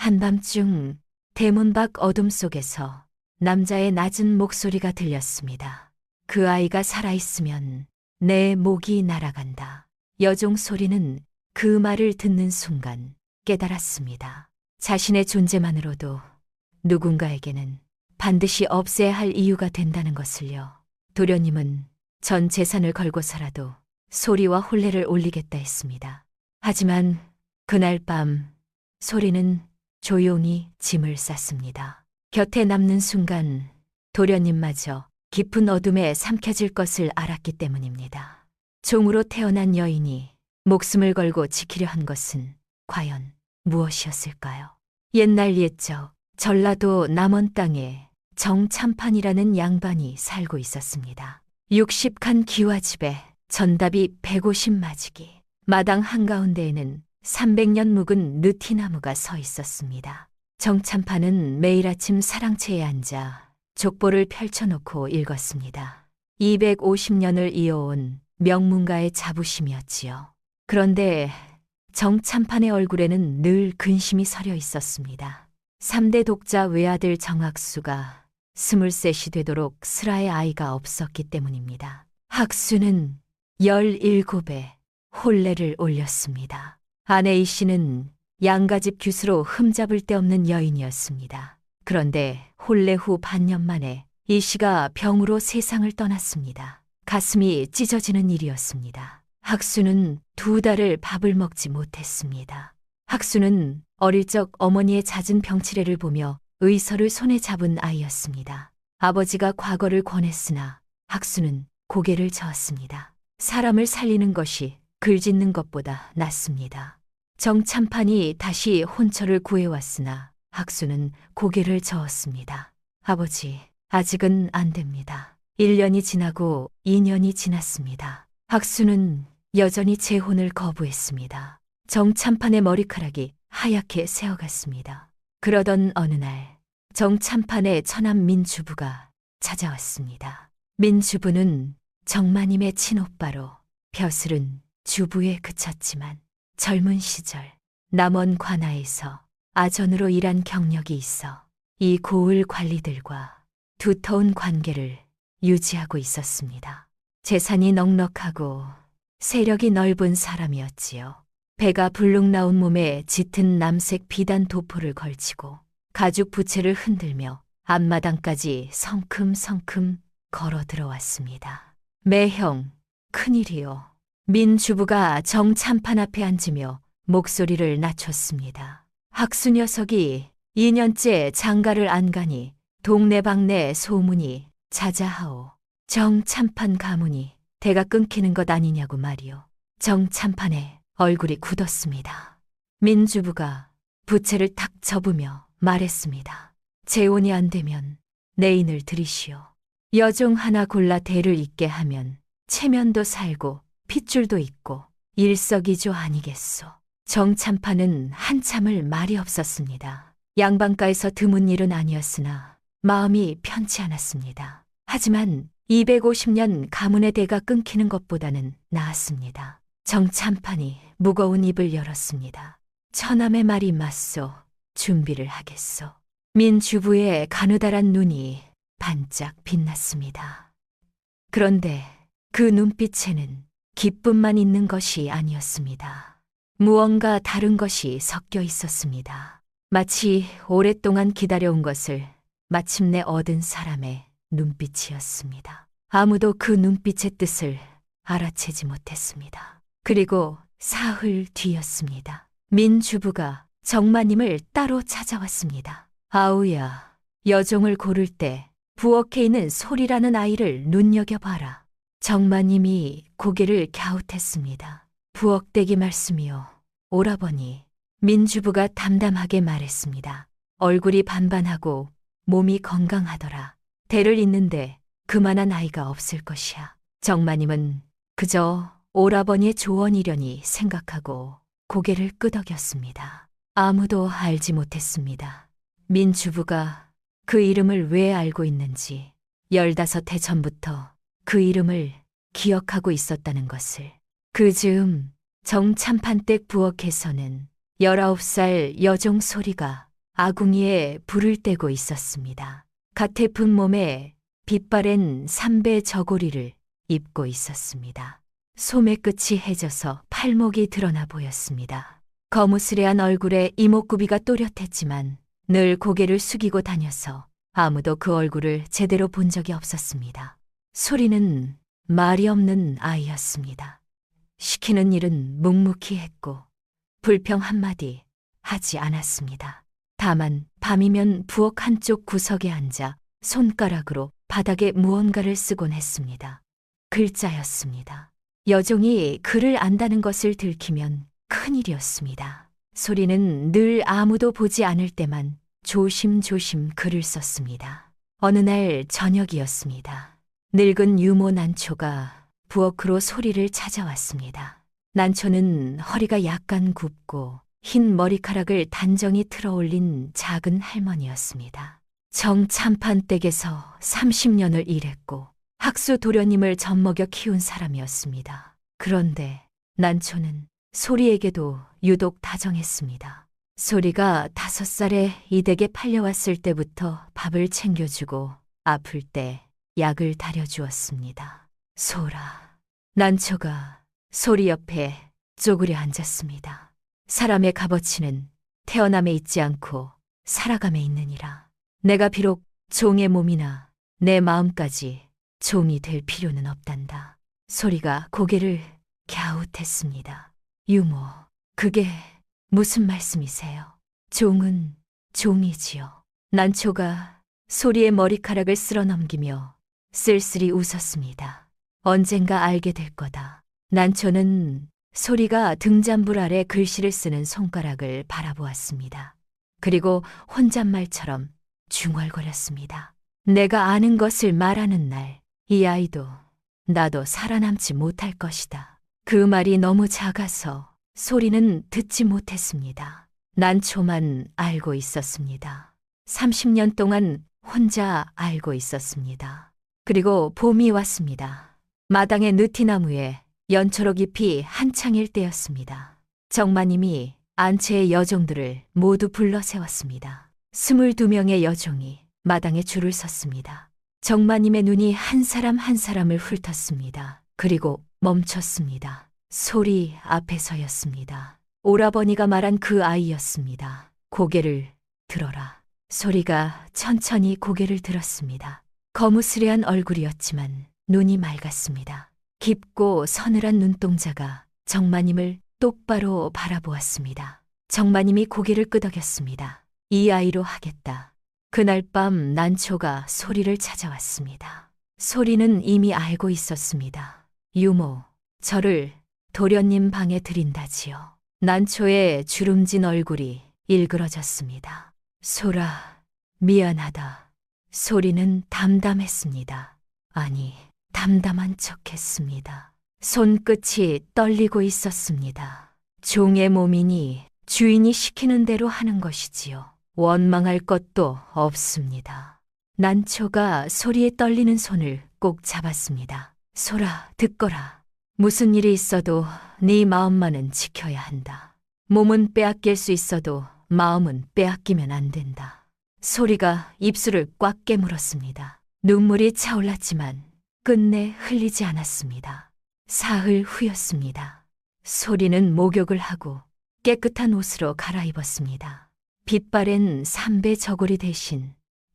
한밤중 대문 밖 어둠 속에서 남자의 낮은 목소리가 들렸습니다. 그 아이가 살아있으면 내 목이 날아간다. 여종 소리는 그 말을 듣는 순간 깨달았습니다. 자신의 존재만으로도 누군가에게는 반드시 없애야 할 이유가 된다는 것을요. 도련님은 전 재산을 걸고서라도 소리와 혼례를 올리겠다 했습니다. 하지만 그날 밤 소리는 조용히 짐을 쌌습니다. 곁에 남는 순간 도련님마저 깊은 어둠에 삼켜질 것을 알았기 때문입니다. 종으로 태어난 여인이 목숨을 걸고 지키려 한 것은 과연 무엇이었을까요? 옛날 옛적 전라도 남원 땅에 정참판이라는 양반이 살고 있었습니다. 60칸 기와집에 전답이 150마지기, 마당 한가운데에는 300년 묵은 느티나무가 서 있었습니다. 정참판은 매일 아침 사랑채에 앉아 족보를 펼쳐놓고 읽었습니다. 250년을 이어온 명문가의 자부심이었지요. 그런데 정참판의 얼굴에는 늘 근심이 서려 있었습니다. 3대 독자 외아들 정학수가 23이 되도록 슬아의 아이가 없었기 때문입니다. 학수는 17에 혼례를 올렸습니다. 아내 이 씨는 양가집 규수로 흠잡을 데 없는 여인이었습니다. 그런데 혼례 후 반년 만에 이 씨가 병으로 세상을 떠났습니다. 가슴이 찢어지는 일이었습니다. 학수는 2달을 밥을 먹지 못했습니다. 학수는 어릴 적 어머니의 잦은 병치레를 보며 의서를 손에 잡은 아이였습니다. 아버지가 과거를 권했으나 학수는 고개를 저었습니다. 사람을 살리는 것이 글 짓는 것보다 낫습니다. 정참판이 다시 혼처를 구해왔으나 학수는 고개를 저었습니다. 아버지, 아직은 안 됩니다. 1년이 지나고 2년이 지났습니다. 학수는 여전히 재혼을 거부했습니다. 정참판의 머리카락이 하얗게 새어갔습니다. 그러던 어느 날 정참판의 처남 민주부가 찾아왔습니다. 민주부는 정마님의 친오빠로 벼슬은 주부에 그쳤지만 젊은 시절 남원 관아에서 아전으로 일한 경력이 있어 이 고을 관리들과 두터운 관계를 유지하고 있었습니다. 재산이 넉넉하고 세력이 넓은 사람이었지요. 배가 불룩 나온 몸에 짙은 남색 비단 도포를 걸치고 가죽 부채를 흔들며 앞마당까지 성큼성큼 걸어 들어왔습니다. 매형, 큰일이요. 민주부가 정참판 앞에 앉으며 목소리를 낮췄습니다. 학수 녀석이 2년째 장가를 안 가니 동네방네 소문이 자자하오. 정참판 가문이 대가 끊기는 것 아니냐고 말이오. 정참판의 얼굴이 굳었습니다. 민주부가 부채를 탁 접으며 말했습니다. 재혼이 안 되면 내 인을 들이시오. 여종 하나 골라 대를 잇게 하면 체면도 살고 핏줄도 있고 일석이조 아니겠소. 정참판은 한참을 말이 없었습니다. 양반가에서 드문 일은 아니었으나 마음이 편치 않았습니다. 하지만 250년 가문의 대가 끊기는 것보다는 나았습니다. 정참판이 무거운 입을 열었습니다. 처남의 말이 맞소. 준비를 하겠소. 민주부의 가느다란 눈이 반짝 빛났습니다. 그런데 그 눈빛에는 기쁨만 있는 것이 아니었습니다. 무언가 다른 것이 섞여 있었습니다. 마치 오랫동안 기다려온 것을 마침내 얻은 사람의 눈빛이었습니다. 아무도 그 눈빛의 뜻을 알아채지 못했습니다. 그리고 사흘 뒤였습니다. 민주부가 정마님을 따로 찾아왔습니다. 아우야, 여종을 고를 때 부엌에 있는 소리라는 아이를 눈여겨봐라. 정마님이 고개를 갸웃했습니다. 부엌대기 말씀이요. 오라버니, 민주부가 담담하게 말했습니다. 얼굴이 반반하고 몸이 건강하더라. 대를 잇는데 그만한 아이가 없을 것이야. 정마님은 그저 오라버니의 조언이려니 생각하고 고개를 끄덕였습니다. 아무도 알지 못했습니다. 민주부가 그 이름을 왜 알고 있는지 15해 전부터 그 이름을 기억하고 있었다는 것을. 그 즈음 정참판댁 부엌에서는 19살 여종 소리가 아궁이에 불을 떼고 있었습니다. 가태픈 몸에 빛바랜 삼배 저고리를 입고 있었습니다. 소매 끝이 해져서 팔목이 드러나 보였습니다. 거무스레한 얼굴에 이목구비가 또렷했지만 늘 고개를 숙이고 다녀서 아무도 그 얼굴을 제대로 본 적이 없었습니다. 소리는 말이 없는 아이였습니다. 시키는 일은 묵묵히 했고 불평 한마디 하지 않았습니다. 다만 밤이면 부엌 한쪽 구석에 앉아 손가락으로 바닥에 무언가를 쓰곤 했습니다. 글자였습니다. 여종이 글을 안다는 것을 들키면 큰일이었습니다. 소리는 늘 아무도 보지 않을 때만 조심조심 글을 썼습니다. 어느 날 저녁이었습니다. 늙은 유모 난초가 부엌으로 소리를 찾아왔습니다. 난초는 허리가 약간 굽고 흰 머리카락을 단정히 틀어 올린 작은 할머니였습니다. 정참판댁에서 30년을 일했고 학수 도련님을 젖먹여 키운 사람이었습니다. 그런데 난초는 소리에게도 유독 다정했습니다. 소리가 5살에 이 댁에 팔려왔을 때부터 밥을 챙겨주고 아플 때 약을 다려주었습니다. 소라. 난초가 소리 옆에 쪼그려 앉았습니다. 사람의 값어치는 태어남에 있지 않고 살아감에 있느니라. 내가 비록 종의 몸이나 내 마음까지 종이 될 필요는 없단다. 소리가 고개를 갸웃했습니다. 유모, 그게 무슨 말씀이세요? 종은 종이지요. 난초가 소리의 머리카락을 쓸어 넘기며 쓸쓸히 웃었습니다. 언젠가 알게 될 거다. 난초는 소리가 등잔불 아래 글씨를 쓰는 손가락을 바라보았습니다. 그리고 혼잣말처럼 중얼거렸습니다. 내가 아는 것을 말하는 날, 이 아이도 나도 살아남지 못할 것이다. 그 말이 너무 작아서 소리는 듣지 못했습니다. 난초만 알고 있었습니다. 30년 동안 혼자 알고 있었습니다. 그리고 봄이 왔습니다. 마당의 느티나무에 연초록 잎이 한창일 때였습니다. 정마님이 안채의 여종들을 모두 불러 세웠습니다. 22명의 여종이 마당에 줄을 섰습니다. 정마님의 눈이 한 사람 한 사람을 훑었습니다. 그리고 멈췄습니다. 소리 앞에서였습니다. 오라버니가 말한 그 아이였습니다. 고개를 들어라. 소리가 천천히 고개를 들었습니다. 거무스레한 얼굴이었지만 눈이 맑았습니다. 깊고 서늘한 눈동자가 정마님을 똑바로 바라보았습니다. 정마님이 고개를 끄덕였습니다. 이 아이로 하겠다. 그날 밤 난초가 소리를 찾아왔습니다. 소리는 이미 알고 있었습니다. 유모, 저를 도련님 방에 들인다지요. 난초의 주름진 얼굴이 일그러졌습니다. 소라, 미안하다. 소리는 담담했습니다. 아니, 담담한 척했습니다. 손끝이 떨리고 있었습니다. 종의 몸이니 주인이 시키는 대로 하는 것이지요. 원망할 것도 없습니다. 난초가 소리에 떨리는 손을 꼭 잡았습니다. 소라, 듣거라. 무슨 일이 있어도 네 마음만은 지켜야 한다. 몸은 빼앗길 수 있어도 마음은 빼앗기면 안 된다. 소리가 입술을 꽉 깨물었습니다. 눈물이 차올랐지만 끝내 흘리지 않았습니다. 사흘 후였습니다. 소리는 목욕을 하고 깨끗한 옷으로 갈아입었습니다. 빛바랜 삼배 저고리 대신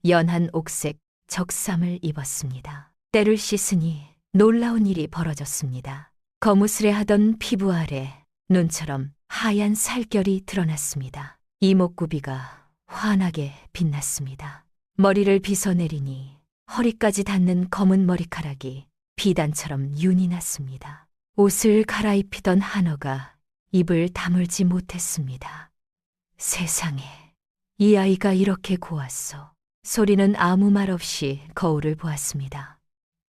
연한 옥색 적삼을 입었습니다. 때를 씻으니 놀라운 일이 벌어졌습니다. 거무스레하던 피부 아래 눈처럼 하얀 살결이 드러났습니다. 이목구비가 환하게 빛났습니다. 머리를 빗어내리니 허리까지 닿는 검은 머리카락이 비단처럼 윤이 났습니다. 옷을 갈아입히던 한어가 입을 다물지 못했습니다. 세상에, 이 아이가 이렇게 고왔어. 소리는 아무 말 없이 거울을 보았습니다.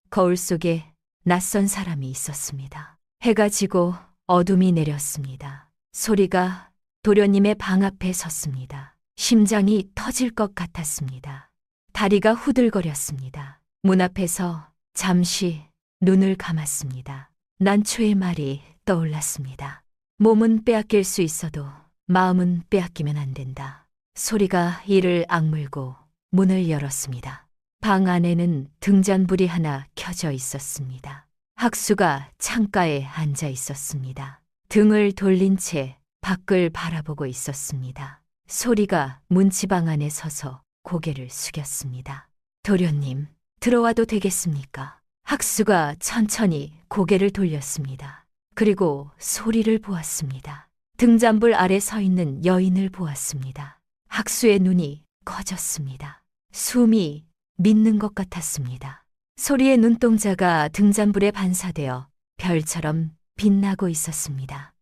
거울 속에 낯선 사람이 있었습니다. 해가 지고 어둠이 내렸습니다. 소리가 도련님의 방 앞에 섰습니다. 심장이 터질 것 같았습니다. 다리가 후들거렸습니다. 문 앞에서 잠시 눈을 감았습니다. 난초의 말이 떠올랐습니다. 몸은 빼앗길 수 있어도 마음은 빼앗기면 안 된다. 소리가 이를 악물고 문을 열었습니다. 방 안에는 등잔불이 하나 켜져 있었습니다. 학수가 창가에 앉아 있었습니다. 등을 돌린 채 밖을 바라보고 있었습니다. 소리가 문지방 안에 서서 고개를 숙였습니다. 도련님, 들어와도 되겠습니까? 학수가 천천히 고개를 돌렸습니다. 그리고 소리를 보았습니다. 등잔불 아래 서 있는 여인을 보았습니다. 학수의 눈이 커졌습니다. 숨이 멎는 것 같았습니다. 소리의 눈동자가 등잔불에 반사되어 별처럼 빛나고 있었습니다.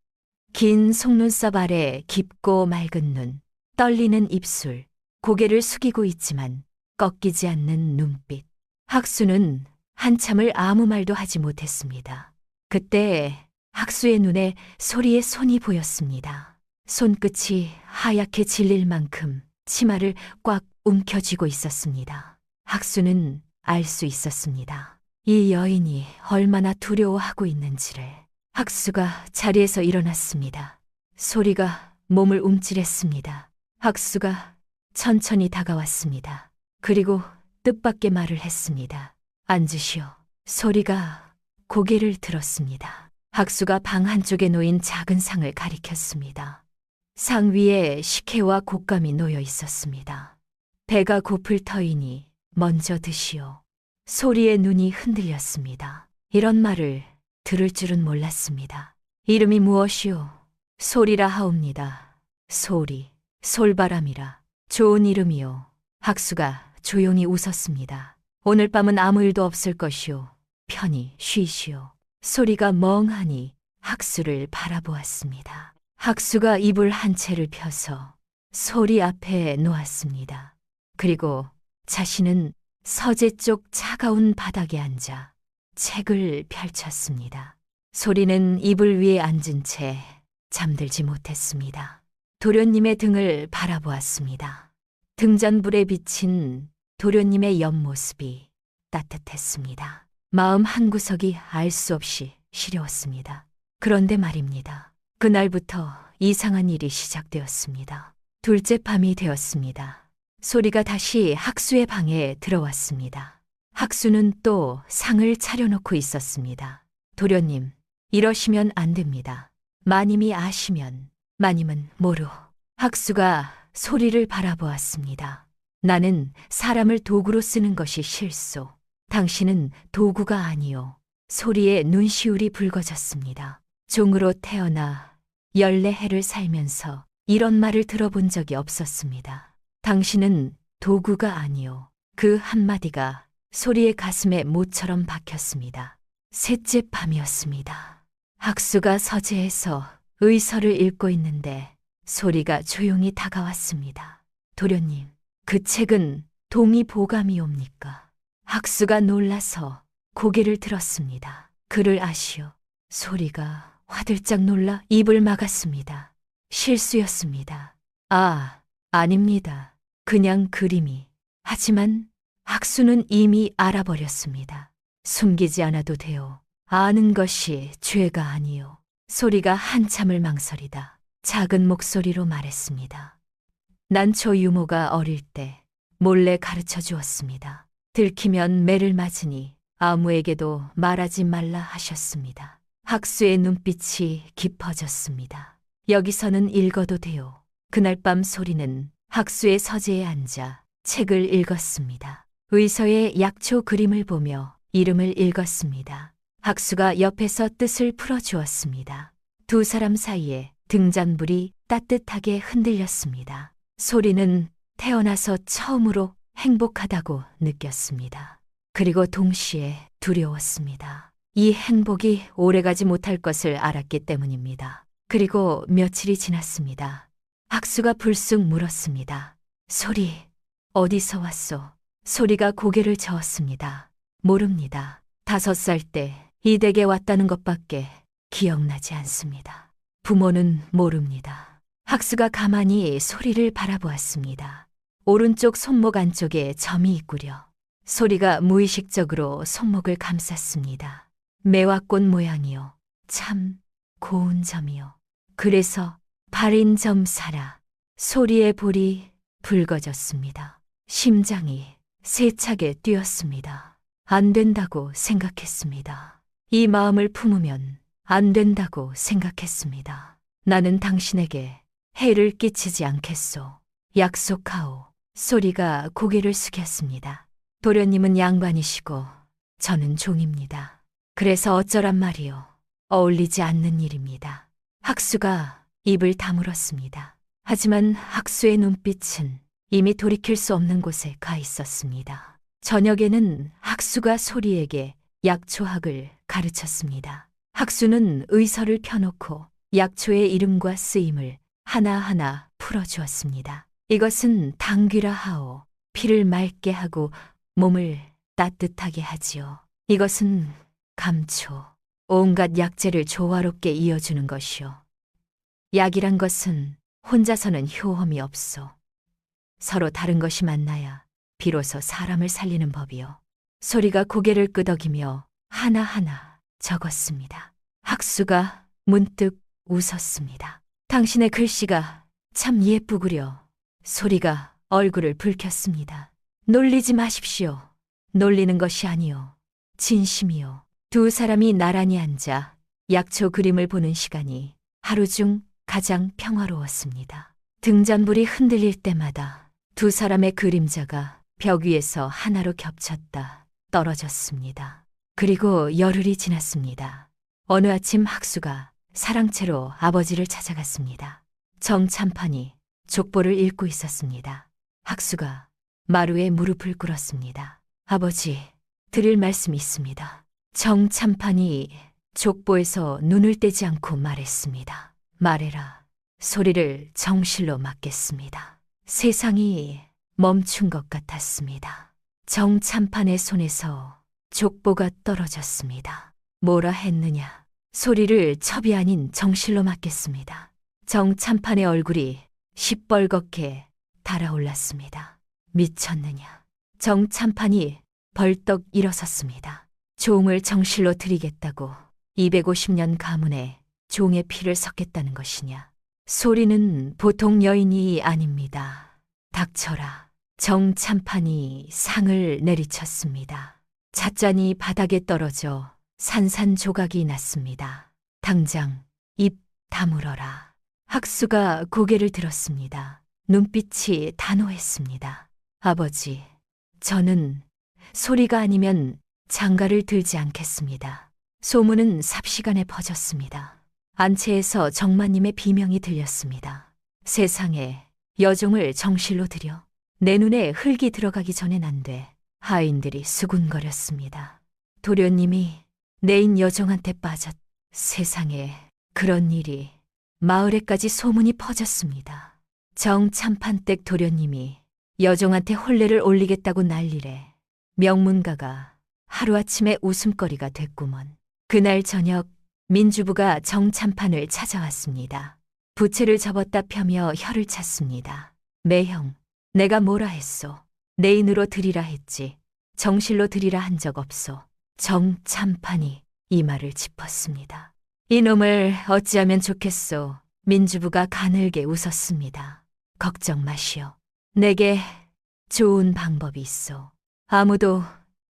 긴 속눈썹 아래 깊고 맑은 눈, 떨리는 입술, 고개를 숙이고 있지만 꺾이지 않는 눈빛. 학수는 한참을 아무 말도 하지 못했습니다. 그때 학수의 눈에 소리의 손이 보였습니다. 손끝이 하얗게 질릴 만큼 치마를 꽉 움켜쥐고 있었습니다. 학수는 알 수 있었습니다. 이 여인이 얼마나 두려워하고 있는지를. 학수가 자리에서 일어났습니다. 소리가 몸을 움찔했습니다. 학수가 천천히 다가왔습니다. 그리고 뜻밖의 말을 했습니다. 앉으시오. 소리가 고개를 들었습니다. 학수가 방 한쪽에 놓인 작은 상을 가리켰습니다. 상 위에 식혜와 곶감이 놓여 있었습니다. 배가 고플 터이니 먼저 드시오. 소리의 눈이 흔들렸습니다. 이런 말을 들을 줄은 몰랐습니다. 이름이 무엇이오? 소리라 하옵니다. 소리, 솔바람이라. 좋은 이름이오. 학수가 조용히 웃었습니다. 오늘 밤은 아무 일도 없을 것이오. 편히 쉬시오. 소리가 멍하니 학수를 바라보았습니다. 학수가 이불 한 채를 펴서 소리 앞에 놓았습니다. 그리고 자신은 서재 쪽 차가운 바닥에 앉아 책을 펼쳤습니다. 소리는 이불 위에 앉은 채 잠들지 못했습니다. 도련님의 등을 바라보았습니다. 등잔불에 비친 도련님의 옆모습이 따뜻했습니다. 마음 한구석이 알 수 없이 시려웠습니다. 그런데 말입니다. 그날부터 이상한 일이 시작되었습니다. 둘째 밤이 되었습니다. 소리가 다시 학수의 방에 들어왔습니다. 학수는 또 상을 차려놓고 있었습니다. 도련님, 이러시면 안 됩니다. 마님이 아시면, 마님은 모르. 학수가 소리를 바라보았습니다. 나는 사람을 도구로 쓰는 것이 실소. 당신은 도구가 아니오. 소리의 눈시울이 붉어졌습니다. 종으로 태어나 14해를 살면서 이런 말을 들어본 적이 없었습니다. 당신은 도구가 아니오. 그 한마디가 소리의 가슴에 모처럼 박혔습니다. 셋째 밤이었습니다. 학수가 서재에서 의서를 읽고 있는데 소리가 조용히 다가왔습니다. 도련님, 그 책은 동의보감이옵니까? 학수가 놀라서 고개를 들었습니다. 그를 아시오. 소리가 화들짝 놀라 입을 막았습니다. 실수였습니다. 아, 아닙니다. 그냥 그림이. 하지만 학수는 이미 알아버렸습니다. 숨기지 않아도 돼요. 아는 것이 죄가 아니요. 소리가 한참을 망설이다 작은 목소리로 말했습니다. 난초 유모가 어릴 때 몰래 가르쳐 주었습니다. 들키면 매를 맞으니 아무에게도 말하지 말라 하셨습니다. 학수의 눈빛이 깊어졌습니다. 여기서는 읽어도 돼요. 그날 밤 소리는 학수의 서재에 앉아 책을 읽었습니다. 의서의 약초 그림을 보며 이름을 읽었습니다. 학수가 옆에서 뜻을 풀어주었습니다. 두 사람 사이에 등잔불이 따뜻하게 흔들렸습니다. 소리는 태어나서 처음으로 행복하다고 느꼈습니다. 그리고 동시에 두려웠습니다. 이 행복이 오래가지 못할 것을 알았기 때문입니다. 그리고 며칠이 지났습니다. 학수가 불쑥 물었습니다. 소리, 어디서 왔소? 소리가 고개를 저었습니다. 모릅니다. 5살 때 이 댁에 왔다는 것밖에 기억나지 않습니다. 부모는 모릅니다. 학수가 가만히 소리를 바라보았습니다. 오른쪽 손목 안쪽에 점이 있구려. 소리가 무의식적으로 손목을 감쌌습니다. 매화꽃 모양이요. 참 고운 점이요. 그래서 발인 점 사라. 소리의 볼이 붉어졌습니다. 심장이 세차게 뛰었습니다. 안 된다고 생각했습니다. 이 마음을 품으면 안 된다고 생각했습니다. 나는 당신에게 해를 끼치지 않겠소. 약속하오. 소리가 고개를 숙였습니다. 도련님은 양반이시고 저는 종입니다. 그래서 어쩌란 말이요. 어울리지 않는 일입니다. 학수가 입을 다물었습니다. 하지만 학수의 눈빛은 이미 돌이킬 수 없는 곳에 가 있었습니다. 저녁에는 학수가 소리에게 약초학을 가르쳤습니다. 학수는 의서를 펴놓고 약초의 이름과 쓰임을 하나하나 풀어주었습니다. 이것은 당귀라 하오. 피를 맑게 하고 몸을 따뜻하게 하지요. 이것은 감초. 온갖 약재를 조화롭게 이어주는 것이요. 약이란 것은 혼자서는 효험이 없소. 서로 다른 것이 만나야 비로소 사람을 살리는 법이요. 소리가 고개를 끄덕이며 하나하나 적었습니다. 학수가 문득 웃었습니다. 당신의 글씨가 참 예쁘구려. 소리가 얼굴을 붉혔습니다. 놀리지 마십시오. 놀리는 것이 아니요. 진심이요. 두 사람이 나란히 앉아 약초 그림을 보는 시간이 하루 중 가장 평화로웠습니다. 등잔불이 흔들릴 때마다 두 사람의 그림자가 벽 위에서 하나로 겹쳤다 떨어졌습니다. 그리고 열흘이 지났습니다. 어느 아침 학수가 사랑채로 아버지를 찾아갔습니다. 정참판이 족보를 읽고 있었습니다. 학수가 마루에 무릎을 꿇었습니다. 아버지, 드릴 말씀이 있습니다. 정참판이 족보에서 눈을 떼지 않고 말했습니다. 말해라. 소리를 정실로 맡겠습니다. 세상이 멈춘 것 같았습니다. 정참판의 손에서 족보가 떨어졌습니다. 뭐라 했느냐? 소리를 첩이 아닌 정실로 맡겠습니다. 정참판의 얼굴이 시뻘겋게 달아올랐습니다. 미쳤느냐? 정참판이 벌떡 일어섰습니다. 종을 정실로 드리겠다고 250년 가문에 종의 피를 섞겠다는 것이냐? 소리는 보통 여인이 아닙니다. 닥쳐라. 정참판이 상을 내리쳤습니다. 찻잔이 바닥에 떨어져 산산조각이 났습니다. 당장 입 다물어라. 학수가 고개를 들었습니다. 눈빛이 단호했습니다. 아버지, 저는 소리가 아니면 장가를 들지 않겠습니다. 소문은 삽시간에 퍼졌습니다. 안채에서 정마님의 비명이 들렸습니다. 세상에 여종을 정실로 들여 내 눈에 흙이 들어가기 전엔 안 돼. 하인들이 수군거렸습니다. 도련님이 내인 여종한테 빠졌. 세상에 그런 일이 마을에까지 소문이 퍼졌습니다. 정참판댁 도련님이 여종한테 혼례를 올리겠다고 난리래. 명문가가 하루아침에 웃음거리가 됐구먼. 그날 저녁 민주부가 정참판을 찾아왔습니다. 부채를 접었다 펴며 혀를 찼습니다. 매형, 내가 뭐라 했소? 내인으로 드리라 했지. 정실로 드리라 한 적 없소. 정참판이 이 말을 짚었습니다. 이놈을 어찌하면 좋겠소. 민주부가 가늘게 웃었습니다. 걱정 마시오. 내게 좋은 방법이 있소. 아무도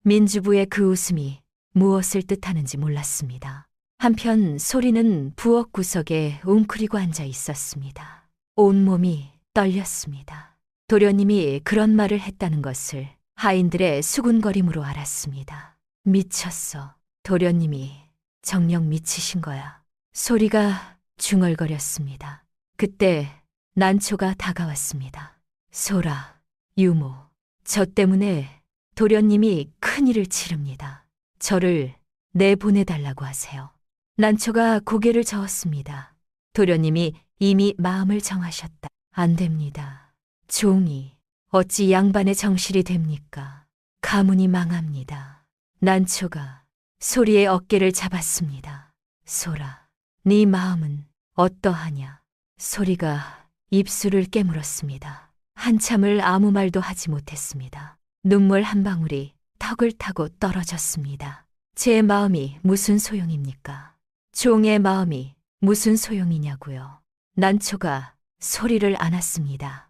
민주부의 그 웃음이 무엇을 뜻하는지 몰랐습니다. 한편 소리는 부엌 구석에 웅크리고 앉아 있었습니다. 온몸이 떨렸습니다. 도련님이 그런 말을 했다는 것을 하인들의 수군거림으로 알았습니다. 미쳤어. 도련님이 정녕 미치신 거야. 소리가 중얼거렸습니다. 그때 난초가 다가왔습니다. 소라, 유모, 저 때문에 도련님이 큰일을 치릅니다. 저를 내보내달라고 하세요. 난초가 고개를 저었습니다. 도련님이 이미 마음을 정하셨다. 안 됩니다. 종이 어찌 양반의 정실이 됩니까? 가문이 망합니다. 난초가 소리의 어깨를 잡았습니다. 소라, 네 마음은 어떠하냐? 소리가 입술을 깨물었습니다. 한참을 아무 말도 하지 못했습니다. 눈물 한 방울이 턱을 타고 떨어졌습니다. 제 마음이 무슨 소용입니까? 종의 마음이 무슨 소용이냐고요. 난초가 소리를 안았습니다.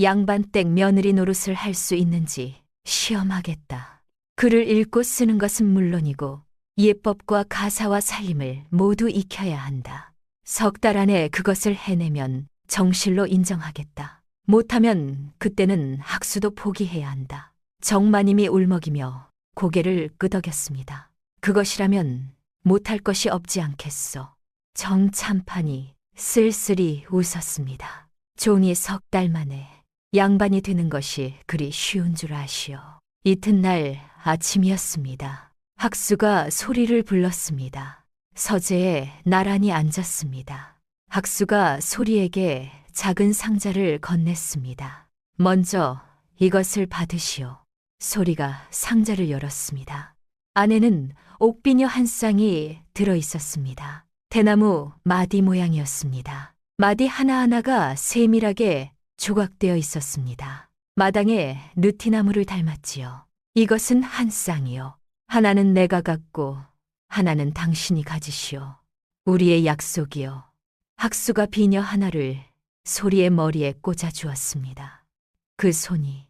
양반댁 며느리 노릇을 할 수 있는지 시험하겠다. 글을 읽고 쓰는 것은 물론이고 예법과 가사와 살림을 모두 익혀야 한다. 석 달 안에 그것을 해내면 정실로 인정하겠다. 못하면 그때는 학수도 포기해야 한다. 정마님이 울먹이며 고개를 끄덕였습니다. 그것이라면 못할 것이 없지 않겠소. 정참판이 쓸쓸히 웃었습니다. 종이 석 달 만에 양반이 되는 것이 그리 쉬운 줄 아시오. 이튿날 아침이었습니다. 학수가 소리를 불렀습니다. 서재에 나란히 앉았습니다. 학수가 소리에게 작은 상자를 건넸습니다. 먼저 이것을 받으시오. 소리가 상자를 열었습니다. 안에는 옥비녀 한 쌍이 들어 있었습니다. 대나무 마디 모양이었습니다. 마디 하나하나가 세밀하게 조각되어 있었습니다. 마당에 느티나무를 닮았지요. 이것은 한 쌍이요. 하나는 내가 갖고 하나는 당신이 가지시오. 우리의 약속이요. 학수가 비녀 하나를 소리의 머리에 꽂아 주었습니다. 그 손이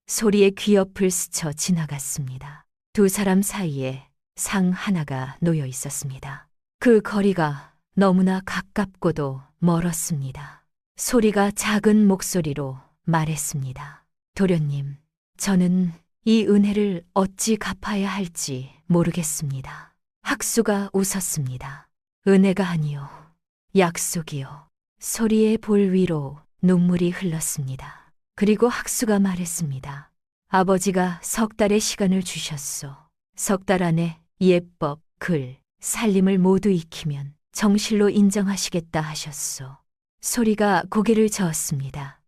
소리의 귀 옆을 스쳐 지나갔습니다. 두 사람 사이에 상 하나가 놓여 있었습니다. 그 거리가 너무나 가깝고도 멀었습니다. 소리가 작은 목소리로 말했습니다. 도련님, 저는 이 은혜를 어찌 갚아야 할지 모르겠습니다. 학수가 웃었습니다. 은혜가 아니요, 약속이요. 소리의 볼 위로 눈물이 흘렀습니다. 그리고 학수가 말했습니다. 아버지가 석 달의 시간을 주셨소. 석 달 안에 예법, 글, 살림을 모두 익히면 정실로 인정하시겠다 하셨소. 소리가 고개를 저었습니다.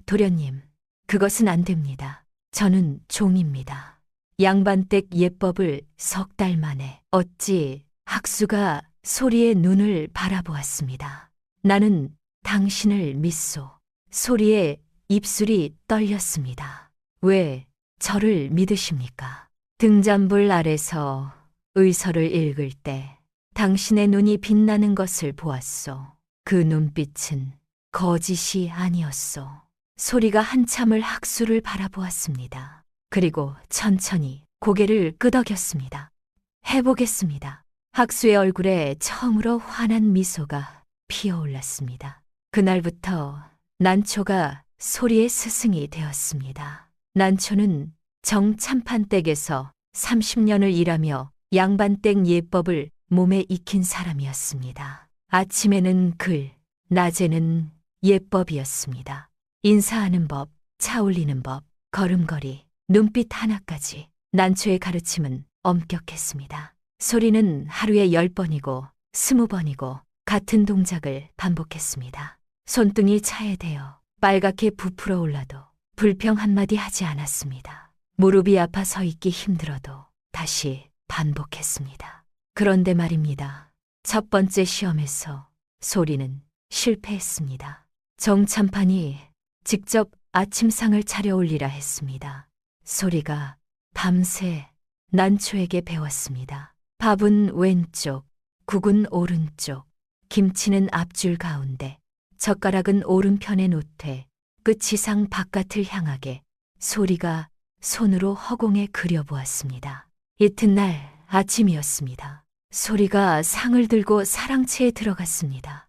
도련님, 그것은 안 됩니다. 저는 종입니다. 양반댁 예법을 석 달 만에 어찌. 학수가 소리의 눈을 바라보았습니다. 나는 당신을 믿소. 소리의 입술이 떨렸습니다. 왜 저를 믿으십니까? 등잔불 아래서 의서를 읽을 때 당신의 눈이 빛나는 것을 보았소. 그 눈빛은 거짓이 아니었소. 소리가 한참을 학수를 바라보았습니다. 그리고 천천히 고개를 끄덕였습니다. 해보겠습니다. 학수의 얼굴에 처음으로 환한 미소가 피어올랐습니다. 그날부터 난초가 소리의 스승이 되었습니다. 난초는 정참판댁에서 30년을 일하며 양반댁 예법을 몸에 익힌 사람이었습니다. 아침에는 글, 낮에는 예법이었습니다. 인사하는 법, 차 올리는 법, 걸음걸이, 눈빛 하나까지 난초의 가르침은 엄격했습니다. 소리는 하루에 10번이고 20번이고 같은 동작을 반복했습니다. 손등이 차에 대어 빨갛게 부풀어 올라도 불평 한마디 하지 않았습니다. 무릎이 아파 서 있기 힘들어도 다시 반복했습니다. 그런데 말입니다. 첫 번째 시험에서 소리는 실패했습니다. 정참판이 직접 아침상을 차려올리라 했습니다. 소리가 밤새 난초에게 배웠습니다. 밥은 왼쪽, 국은 오른쪽, 김치는 앞줄 가운데, 젓가락은 오른편에 놓되 끝이상 바깥을 향하게 소리가 손으로 허공에 그려보았습니다. 이튿날 아침이었습니다. 소리가 상을 들고 사랑채에 들어갔습니다.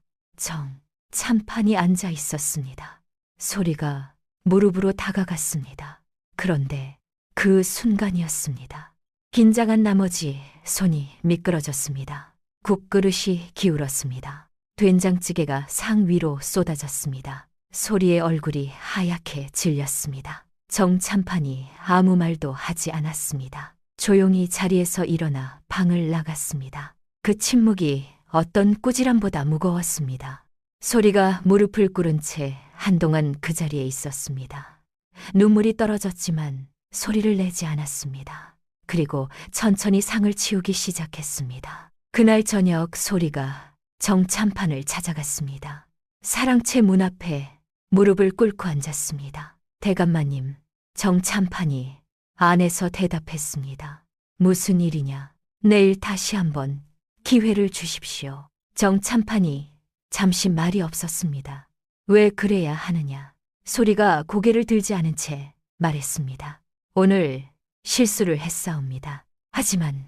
참판이 앉아 있었습니다. 소리가 무릎으로 다가갔습니다. 그런데 그 순간이었습니다. 긴장한 나머지 손이 미끄러졌습니다. 국그릇이 기울었습니다. 된장찌개가 상 위로 쏟아졌습니다. 소리의 얼굴이 하얗게 질렸습니다. 정참판이 아무 말도 하지 않았습니다. 조용히 자리에서 일어나 방을 나갔습니다. 그 침묵이 어떤 꾸지람보다 무거웠습니다. 소리가 무릎을 꿇은 채 한동안 그 자리에 있었습니다. 눈물이 떨어졌지만 소리를 내지 않았습니다. 그리고 천천히 상을 치우기 시작했습니다. 그날 저녁 소리가 정참판을 찾아갔습니다. 사랑채 문 앞에 무릎을 꿇고 앉았습니다. 대감마님, 정참판이 안에서 대답했습니다. 무슨 일이냐? 내일 다시 한번 기회를 주십시오. 정참판이 잠시 말이 없었습니다. 왜 그래야 하느냐? 소리가 고개를 들지 않은 채 말했습니다. 오늘 실수를 했사옵니다. 하지만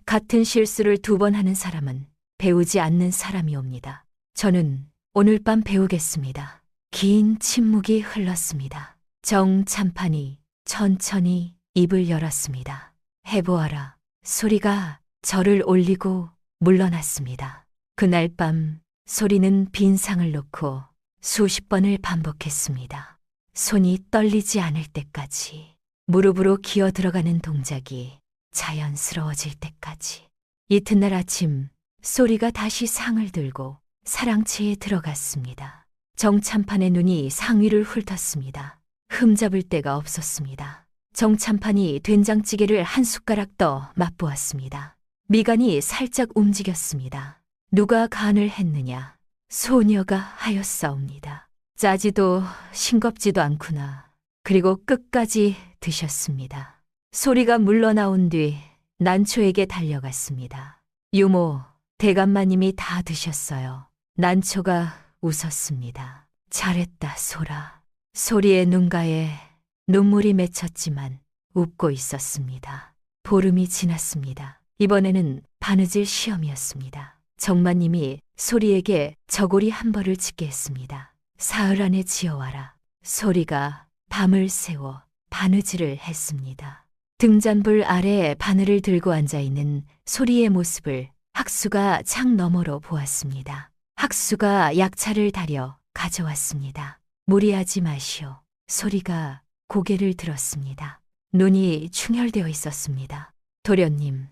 같은 실수를 2번 하는 사람은 배우지 않는 사람이옵니다. 저는 오늘 밤 배우겠습니다. 긴 침묵이 흘렀습니다. 정참판이 천천히 입을 열었습니다. 해보아라. 소리가 절을 올리고 물러났습니다. 그날 밤 소리는 빈 상을 놓고 수십 번을 반복했습니다. 손이 떨리지 않을 때까지, 무릎으로 기어 들어가는 동작이 자연스러워질 때까지. 이튿날 아침 소리가 다시 상을 들고 사랑채에 들어갔습니다. 정참판의 눈이 상 위를 훑었습니다. 흠잡을 데가 없었습니다. 정참판이 된장찌개를 한 숟가락 떠 맛보았습니다. 미간이 살짝 움직였습니다. 누가 간을 했느냐? 소녀가 하였사옵니다. 짜지도 싱겁지도 않구나. 그리고 끝까지 드셨습니다. 소리가 물러나온 뒤 난초에게 달려갔습니다. 유모, 대감마님이 다 드셨어요. 난초가 웃었습니다. 잘했다, 소라. 소리의 눈가에 눈물이 맺혔지만 웃고 있었습니다. 보름이 지났습니다. 이번에는 바느질 시험이었습니다. 정마님이 소리에게 저고리 한 벌을 짓게 했습니다. 사흘 안에 지어와라. 소리가 밤을 새워 바느질을 했습니다. 등잔불 아래 바늘을 들고 앉아있는 소리의 모습을 학수가 창 너머로 보았습니다. 학수가 약차를 다려 가져왔습니다. 무리하지 마시오. 소리가 고개를 들었습니다. 눈이 충혈되어 있었습니다. 도련님,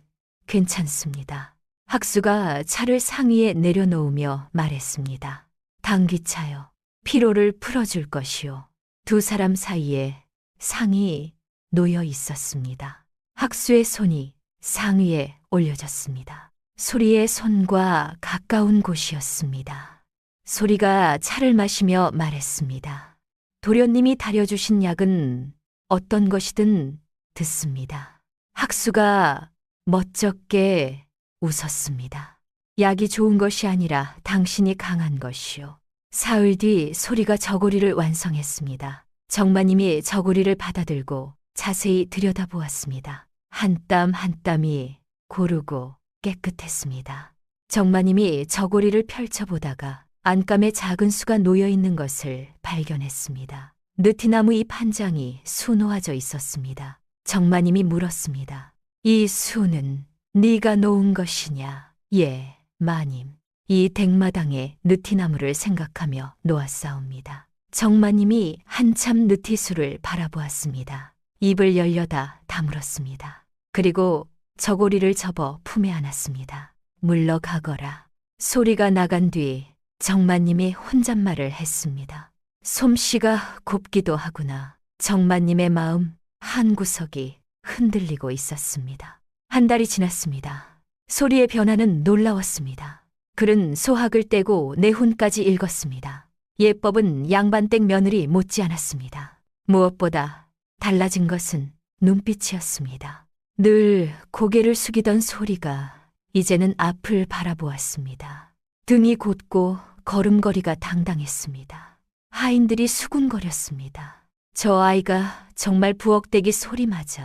괜찮습니다. 학수가 차를 상위에 내려놓으며 말했습니다. 당기차여, 피로를 풀어줄 것이오. 2 사람 사이에 상이 놓여 있었습니다. 학수의 손이 상위에 올려졌습니다. 소리의 손과 가까운 곳이었습니다. 소리가 차를 마시며 말했습니다. 도련님이 다려주신 약은 어떤 것이든 듣습니다. 학수가 멋쩍게 웃었습니다. 약이 좋은 것이 아니라 당신이 강한 것이요. 사흘 뒤 소리가 저고리를 완성했습니다. 정마님이 저고리를 받아들고 자세히 들여다보았습니다. 한 땀 한 땀이 고르고 깨끗했습니다. 정마님이 저고리를 펼쳐보다가 안감에 작은 수가 놓여 있는 것을 발견했습니다. 느티나무 잎 한 장이 수놓아져 있었습니다. 정마님이 물었습니다. 이 수는 네가 놓은 것이냐? 예, 마님. 이 댁마당에 느티나무를 생각하며 놓았사옵니다. 정마님이 한참 느티수를 바라보았습니다. 입을 열려다 다물었습니다. 그리고 저고리를 접어 품에 안았습니다. 물러가거라. 소리가 나간 뒤 정마님이 혼잣말을 했습니다. 솜씨가 곱기도 하구나. 정마님의 마음 한 구석이 흔들리고 있었습니다. 한 달이 지났습니다. 소리의 변화는 놀라웠습니다. 글은 소학을 떼고 내훈까지 읽었습니다. 예법은 양반댁 며느리 못지않았습니다. 무엇보다 달라진 것은 눈빛이었습니다. 늘 고개를 숙이던 소리가 이제는 앞을 바라보았습니다. 등이 곧고 걸음걸이가 당당했습니다. 하인들이 수군거렸습니다. 저 아이가 정말 부엌대기 소리마저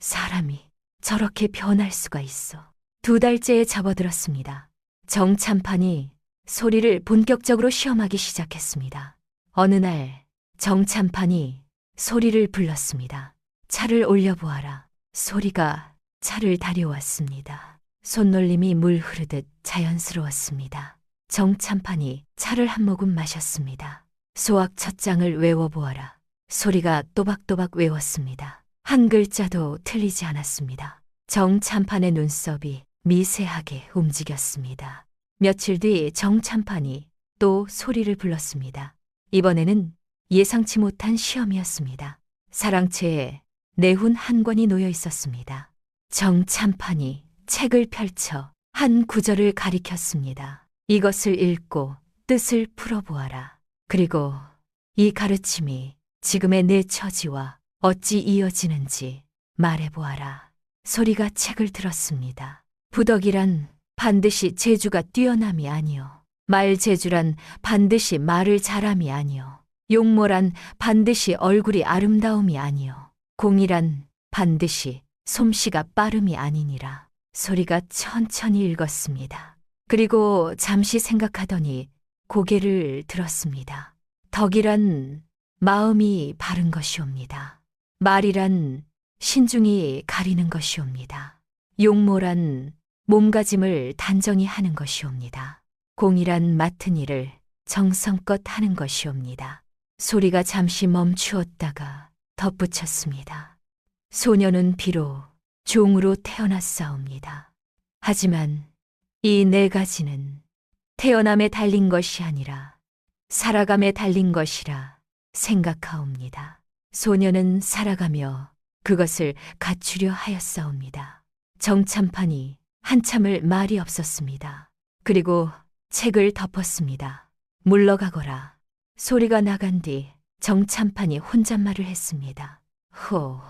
사람이 저렇게 변할 수가 있어. 2달째에 접어들었습니다. 정참판이 소리를 본격적으로 시험하기 시작했습니다. 어느 날 정참판이 소리를 불렀습니다. 차를 올려보아라. 소리가 차를 다려왔습니다. 손놀림이 물 흐르듯 자연스러웠습니다. 정참판이 차를 한 모금 마셨습니다. 소학 첫 장을 외워보아라. 소리가 또박또박 외웠습니다. 한 글자도 틀리지 않았습니다. 정참판의 눈썹이 미세하게 움직였습니다. 며칠 뒤 정참판이 또 소리를 불렀습니다. 이번에는 예상치 못한 시험이었습니다. 사랑채에 내훈 한 권이 놓여 있었습니다. 정참판이 책을 펼쳐 한 구절을 가리켰습니다. 이것을 읽고 뜻을 풀어보아라. 그리고 이 가르침이 지금의 내 처지와 어찌 이어지는지 말해보아라. 소리가 책을 들었습니다. 부덕이란 반드시 재주가 뛰어남이 아니요. 말 재주란 반드시 말을 잘함이 아니요. 용모란 반드시 얼굴이 아름다움이 아니요. 공이란 반드시 솜씨가 빠름이 아니니라. 소리가 천천히 읽었습니다. 그리고 잠시 생각하더니 고개를 들었습니다. 덕이란 마음이 바른 것이옵니다. 말이란 신중히 가리는 것이옵니다. 용모란 몸가짐을 단정히 하는 것이옵니다. 공이란 맡은 일을 정성껏 하는 것이옵니다. 소리가 잠시 멈추었다가 덧붙였습니다. 소녀는 비록 종으로 태어났사옵니다. 하지만 이 네 가지는 태어남에 달린 것이 아니라 살아감에 달린 것이라 생각하옵니다. 소녀는 살아가며 그것을 갖추려 하였사옵니다. 정참판이 한참을 말이 없었습니다. 그리고 책을 덮었습니다. 물러가거라. 소리가 나간 뒤 정참판이 혼잣말을 했습니다. 호,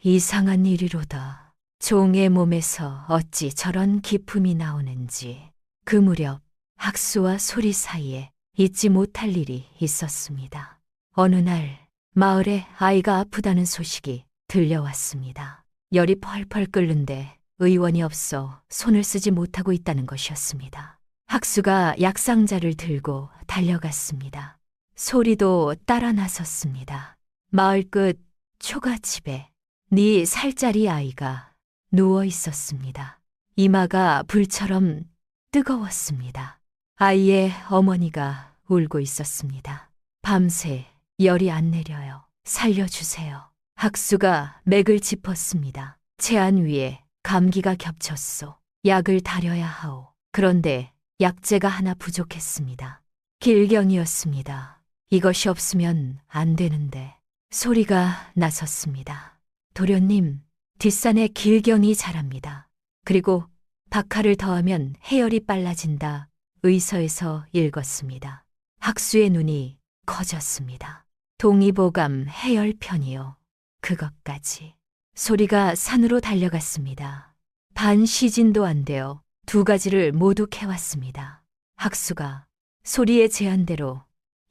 이상한 일이로다. 종의 몸에서 어찌 저런 기품이 나오는지. 그 무렵 학수와 소리 사이에 잊지 못할 일이 있었습니다. 어느 날 마을에 아이가 아프다는 소식이 들려왔습니다. 열이 펄펄 끓는데 의원이 없어 손을 쓰지 못하고 있다는 것이었습니다. 학수가 약상자를 들고 달려갔습니다. 소리도 따라 나섰습니다. 마을 끝 초가집에 4살짜리 아이가 누워 있었습니다. 이마가 불처럼 뜨거웠습니다. 아이의 어머니가 울고 있었습니다. 밤새 열이 안 내려요. 살려주세요. 학수가 맥을 짚었습니다. 체안 위에 감기가 겹쳤소. 약을 다려야 하오. 그런데 약재가 하나 부족했습니다. 길경이었습니다. 이것이 없으면 안 되는데. 소리가 나섰습니다. 도련님, 뒷산에 길경이 자랍니다. 그리고 박하를 더하면 해열이 빨라진다. 의서에서 읽었습니다. 학수의 눈이 커졌습니다. 동의보감 해열편이요. 그것까지. 소리가 산으로 달려갔습니다. 반 시진도 안 되어 2가지를 모두 캐왔습니다. 학수가 소리의 제안대로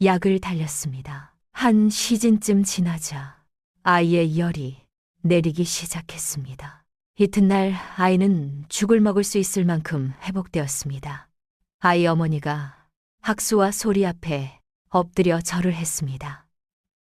약을 달렸습니다. 한 시진쯤 지나자 아이의 열이 내리기 시작했습니다. 이튿날 아이는 죽을 먹을 수 있을 만큼 회복되었습니다. 아이 어머니가 학수와 소리 앞에 엎드려 절을 했습니다.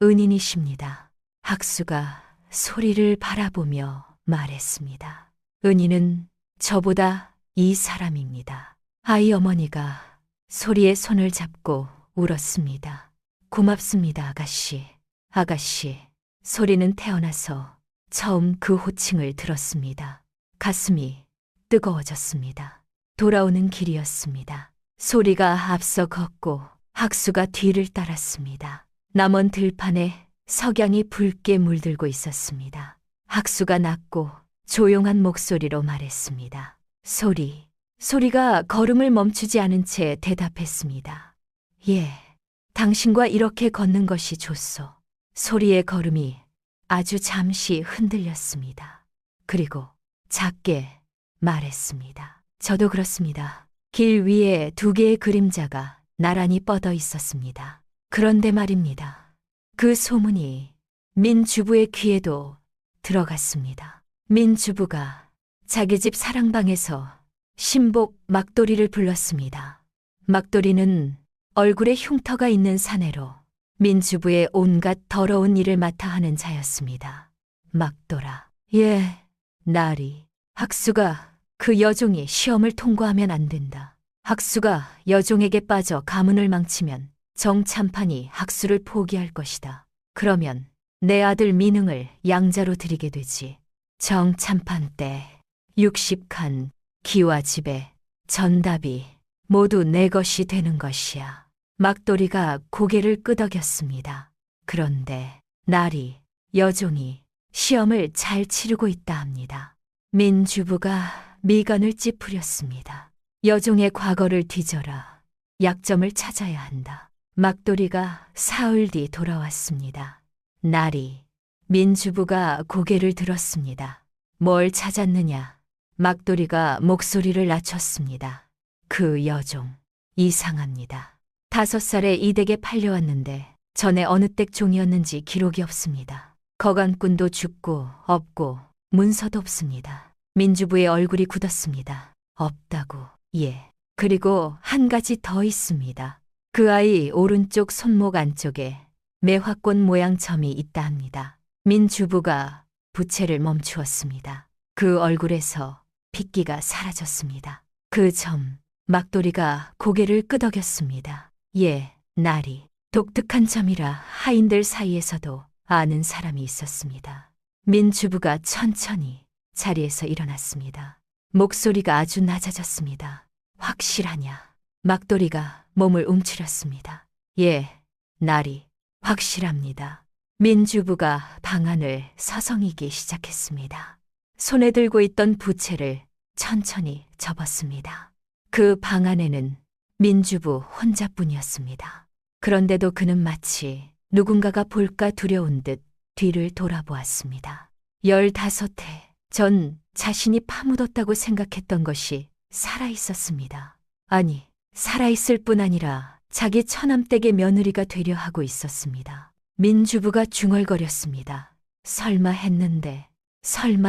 은인이십니다. 학수가 소리를 바라보며 말했습니다. 은인은 저보다 이 사람입니다. 아이 어머니가 소리의 손을 잡고 울었습니다. 고맙습니다, 아가씨. 아가씨. 소리는 태어나서 처음 그 호칭을 들었습니다. 가슴이 뜨거워졌습니다. 돌아오는 길이었습니다. 소리가 앞서 걷고 학수가 뒤를 따랐습니다. 남원 들판에 석양이 붉게 물들고 있었습니다. 학수가 낮고 조용한 목소리로 말했습니다. 소리가 걸음을 멈추지 않은 채 대답했습니다. 예, 당신과 이렇게 걷는 것이 좋소. 소리의 걸음이 아주 잠시 흔들렸습니다. 그리고 작게 말했습니다. 저도 그렇습니다. 길 위에 2개의 그림자가 나란히 뻗어 있었습니다. 그런데 말입니다. 그 소문이 민 주부의 귀에도 들어갔습니다. 민 주부가 자기 집 사랑방에서 신복 막돌이를 불렀습니다. 막돌이는 얼굴에 흉터가 있는 사내로 민 주부의 온갖 더러운 일을 맡아 하는 자였습니다. 막돌아. 예, 나리. 학수가 그 여종이 시험을 통과하면 안 된다. 학수가 여종에게 빠져 가문을 망치면 정참판이 학수를 포기할 것이다. 그러면 내 아들 민흥을 양자로 드리게 되지. 정참판 때 60칸 기와 지배, 전답이 모두 내 것이 되는 것이야. 막돌이가 고개를 끄덕였습니다. 그런데 나리, 여종이 시험을 잘 치르고 있다 합니다. 민 주부가 미간을 찌푸렸습니다. 여종의 과거를 뒤져라. 약점을 찾아야 한다. 막돌이가 사흘 뒤 돌아왔습니다. 나리, 민 주부가 고개를 들었습니다. 뭘 찾았느냐? 막돌이가 목소리를 낮췄습니다. 그 여종, 이상합니다. 5살에 이댁에 팔려왔는데 전에 어느 댁 종이었는지 기록이 없습니다. 거간꾼도 죽고 없고 문서도 없습니다. 민주부의 얼굴이 굳었습니다. 없다고. 예. 그리고 한 가지 더 있습니다. 그 아이 오른쪽 손목 안쪽에 매화꽃 모양 점이 있다 합니다. 민주부가 부채를 멈추었습니다. 그 얼굴에서 핏기가 사라졌습니다. 그 점, 막돌이가 고개를 끄덕였습니다. 예, 나리. 독특한 점이라 하인들 사이에서도 아는 사람이 있었습니다. 민주부가 천천히 자리에서 일어났습니다. 목소리가 아주 낮아졌습니다. 확실하냐? 막돌이가 몸을 움츠렸습니다. 예, 나리. 확실합니다. 민주부가 방안을 서성이기 시작했습니다. 손에 들고 있던 부채를 천천히 접었습니다. 그 방 안에는 민주부 혼자뿐이었습니다. 그런데도 그는 마치 누군가가 볼까 두려운 듯 뒤를 돌아보았습니다. 15해 전 자신이 파묻었다고 생각했던 것이 살아있었습니다. 아니, 살아있을 뿐 아니라 자기 처남댁의 며느리가 되려 하고 있었습니다. 민주부가 중얼거렸습니다. 설마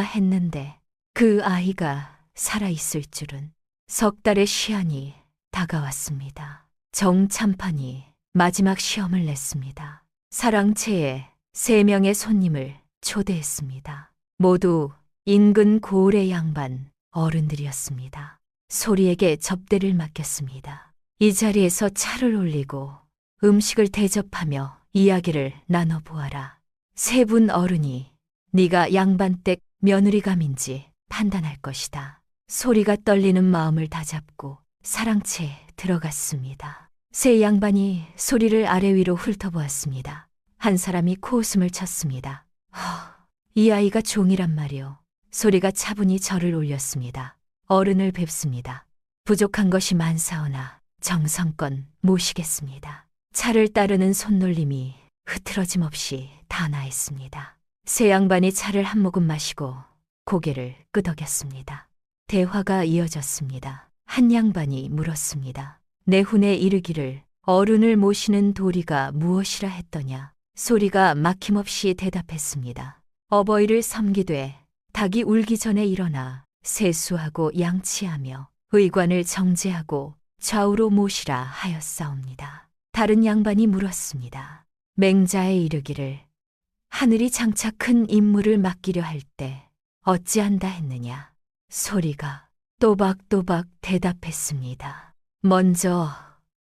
했는데 그 아이가 살아있을 줄은. 석 달의 시한이 다가왔습니다. 정참판이 마지막 시험을 냈습니다. 사랑채에 3명의 손님을 초대했습니다. 모두 인근 고을의 양반 어른들이었습니다. 소리에게 접대를 맡겼습니다. 이 자리에서 차를 올리고 음식을 대접하며 이야기를 나눠보아라. 3분 어른이 네가 양반댁 며느리감인지 판단할 것이다. 소리가 떨리는 마음을 다잡고 사랑채에 들어갔습니다. 3 양반이 소리를 아래 위로 훑어보았습니다. 한 사람이 코웃음을 쳤습니다. 이 아이가 종이란 말이오. 소리가 차분히 절을 올렸습니다. 어른을 뵙습니다. 부족한 것이 많사오나 정성껏 모시겠습니다. 차를 따르는 손놀림이 흐트러짐 없이 단아했습니다. 3 양반이 차를 한 모금 마시고 고개를 끄덕였습니다. 대화가 이어졌습니다. 한 양반이 물었습니다. 내훈에 이르기를 어른을 모시는 도리가 무엇이라 했더냐. 소리가 막힘없이 대답했습니다. 어버이를 섬기되 닭이 울기 전에 일어나 세수하고 양치하며 의관을 정제하고 좌우로 모시라 하였사옵니다. 다른 양반이 물었습니다. 맹자에 이르기를 하늘이 장차 큰 임무를 맡기려 할 때 어찌한다 했느냐. 소리가 또박또박 대답했습니다. 먼저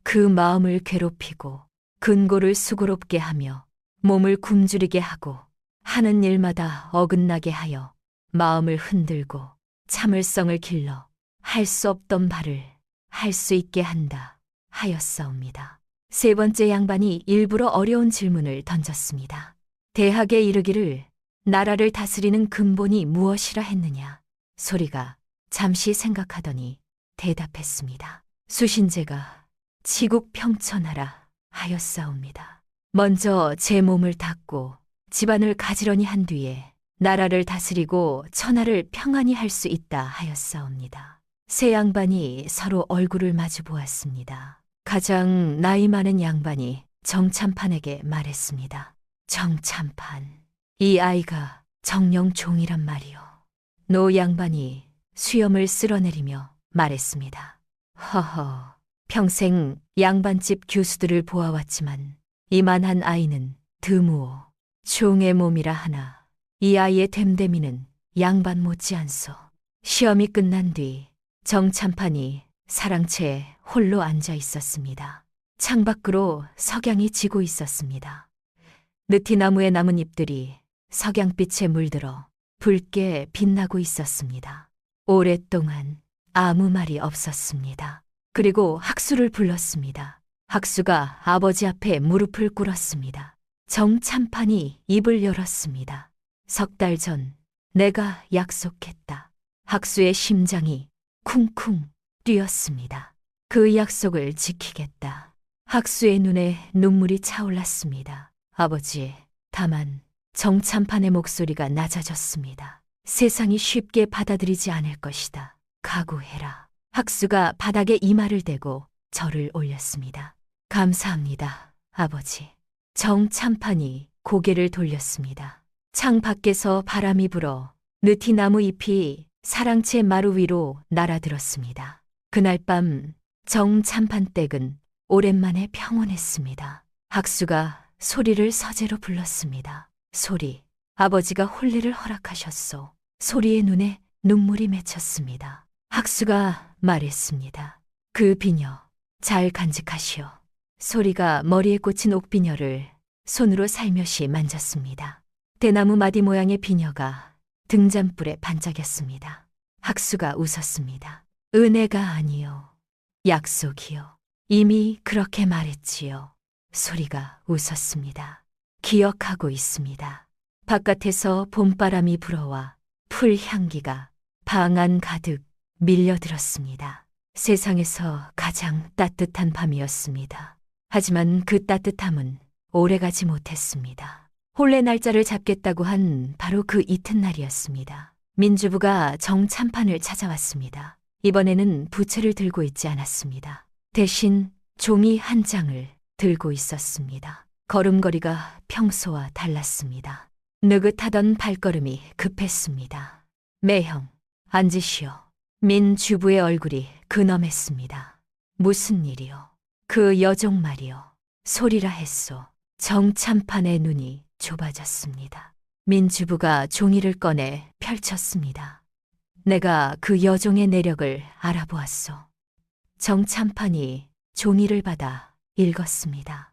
그 마음을 괴롭히고 근고를 수고롭게 하며 몸을 굶주리게 하고 하는 일마다 어긋나게 하여 마음을 흔들고 참을성을 길러 할 수 없던 바를 할 수 있게 한다 하였사옵니다. 3번째 양반이 일부러 어려운 질문을 던졌습니다. 대학에 이르기를 나라를 다스리는 근본이 무엇이라 했느냐. 소리가 잠시 생각하더니 대답했습니다. 수신제가 치국 평천하라 하였사옵니다. 먼저 제 몸을 닦고 집안을 가지런히 한 뒤에 나라를 다스리고 천하를 평안히 할 수 있다 하였사옵니다. 3 양반이 서로 얼굴을 마주 보았습니다. 가장 나이 많은 양반이 정참판에게 말했습니다. 정참판, 이 아이가 정령 종이란 말이오. 노 양반이 수염을 쓸어내리며 말했습니다. 허허, 평생 양반집 교수들을 보아왔지만 이만한 아이는 드무오. 종의 몸이라 하나 이 아이의 됨됨이는 양반 못지않소. 시험이 끝난 뒤 정참판이 사랑채에 홀로 앉아 있었습니다. 창밖으로 석양이 지고 있었습니다. 느티나무의 나뭇잎들이 석양빛에 물들어 붉게 빛나고 있었습니다. 오랫동안 아무 말이 없었습니다. 그리고 학수를 불렀습니다. 학수가 아버지 앞에 무릎을 꿇었습니다. 정참판이 입을 열었습니다. 3달 전 내가 약속했다. 학수의 심장이 쿵쿵 뛰었습니다. 그 약속을 지키겠다. 학수의 눈에 눈물이 차올랐습니다. 아버지, 다만 정참판의 목소리가 낮아졌습니다. 세상이 쉽게 받아들이지 않을 것이다. 각오해라. 학수가 바닥에 이마를 대고 절을 올렸습니다. 감사합니다, 아버지. 정참판이 고개를 돌렸습니다. 창 밖에서 바람이 불어 느티나무 잎이 사랑채 마루 위로 날아들었습니다. 그날 밤 정참판 댁은 오랜만에 평온했습니다. 학수가 소리를 서재로 불렀습니다. 소리, 아버지가 혼례를 허락하셨소. 소리의 눈에 눈물이 맺혔습니다. 학수가 말했습니다. 그 비녀 잘 간직하시오. 소리가 머리에 꽂힌 옥비녀를 손으로 살며시 만졌습니다. 대나무 마디 모양의 비녀가 등잔불에 반짝였습니다. 학수가 웃었습니다. 은혜가 아니요, 약속이요. 이미 그렇게 말했지요. 소리가 웃었습니다. 기억하고 있습니다. 바깥에서 봄바람이 불어와 풀 향기가 방 안 가득 밀려들었습니다. 세상에서 가장 따뜻한 밤이었습니다. 하지만 그 따뜻함은 오래가지 못했습니다. 혼례 날짜를 잡겠다고 한 바로 그 이튿날이었습니다. 민주부가 정참판을 찾아왔습니다. 이번에는 부채를 들고 있지 않았습니다. 대신 종이 한 장을 들고 있었습니다. 걸음걸이가 평소와 달랐습니다. 느긋하던 발걸음이 급했습니다. 매형, 앉으시오. 민주부의 얼굴이 근엄했습니다. 무슨 일이요? 그 여종 말이요. 소리라 했소. 정참판의 눈이 좁아졌습니다. 민주부가 종이를 꺼내 펼쳤습니다. 내가 그 여종의 내력을 알아보았소. 정참판이 종이를 받아 읽었습니다.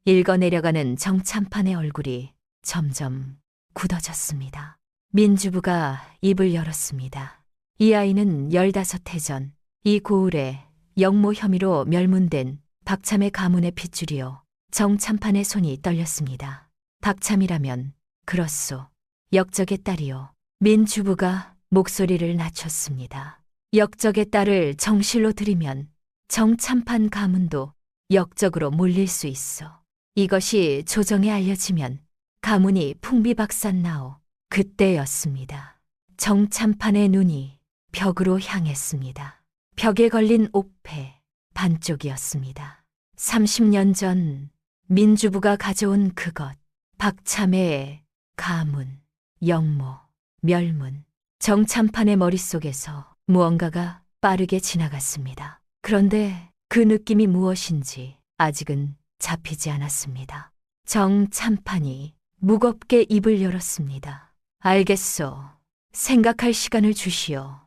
읽어내려가는 정참판의 얼굴이 점점 굳어졌습니다. 민주부가 입을 열었습니다. 이 아이는 15해 전 이 고을에 역모 혐의로 멸문된 박참의 가문의 핏줄이요. 정참판의 손이 떨렸습니다. 박참이라면 그렇소. 역적의 딸이요. 민주부가 목소리를 낮췄습니다. 역적의 딸을 정실로 들이면 정참판 가문도 역적으로 몰릴 수 있어. 이것이 조정에 알려지면 가문이 풍비박산나오. 그때였습니다. 정참판의 눈이 벽으로 향했습니다. 벽에 걸린 옥패 반쪽이었습니다. 30년 전 민주부가 가져온 그것, 박참의 가문, 역모, 멸문. 정참판의 머릿속에서 무언가가 빠르게 지나갔습니다. 그런데 그 느낌이 무엇인지 아직은 잡히지 않았습니다. 정참판이 무겁게 입을 열었습니다. 알겠소. 생각할 시간을 주시오.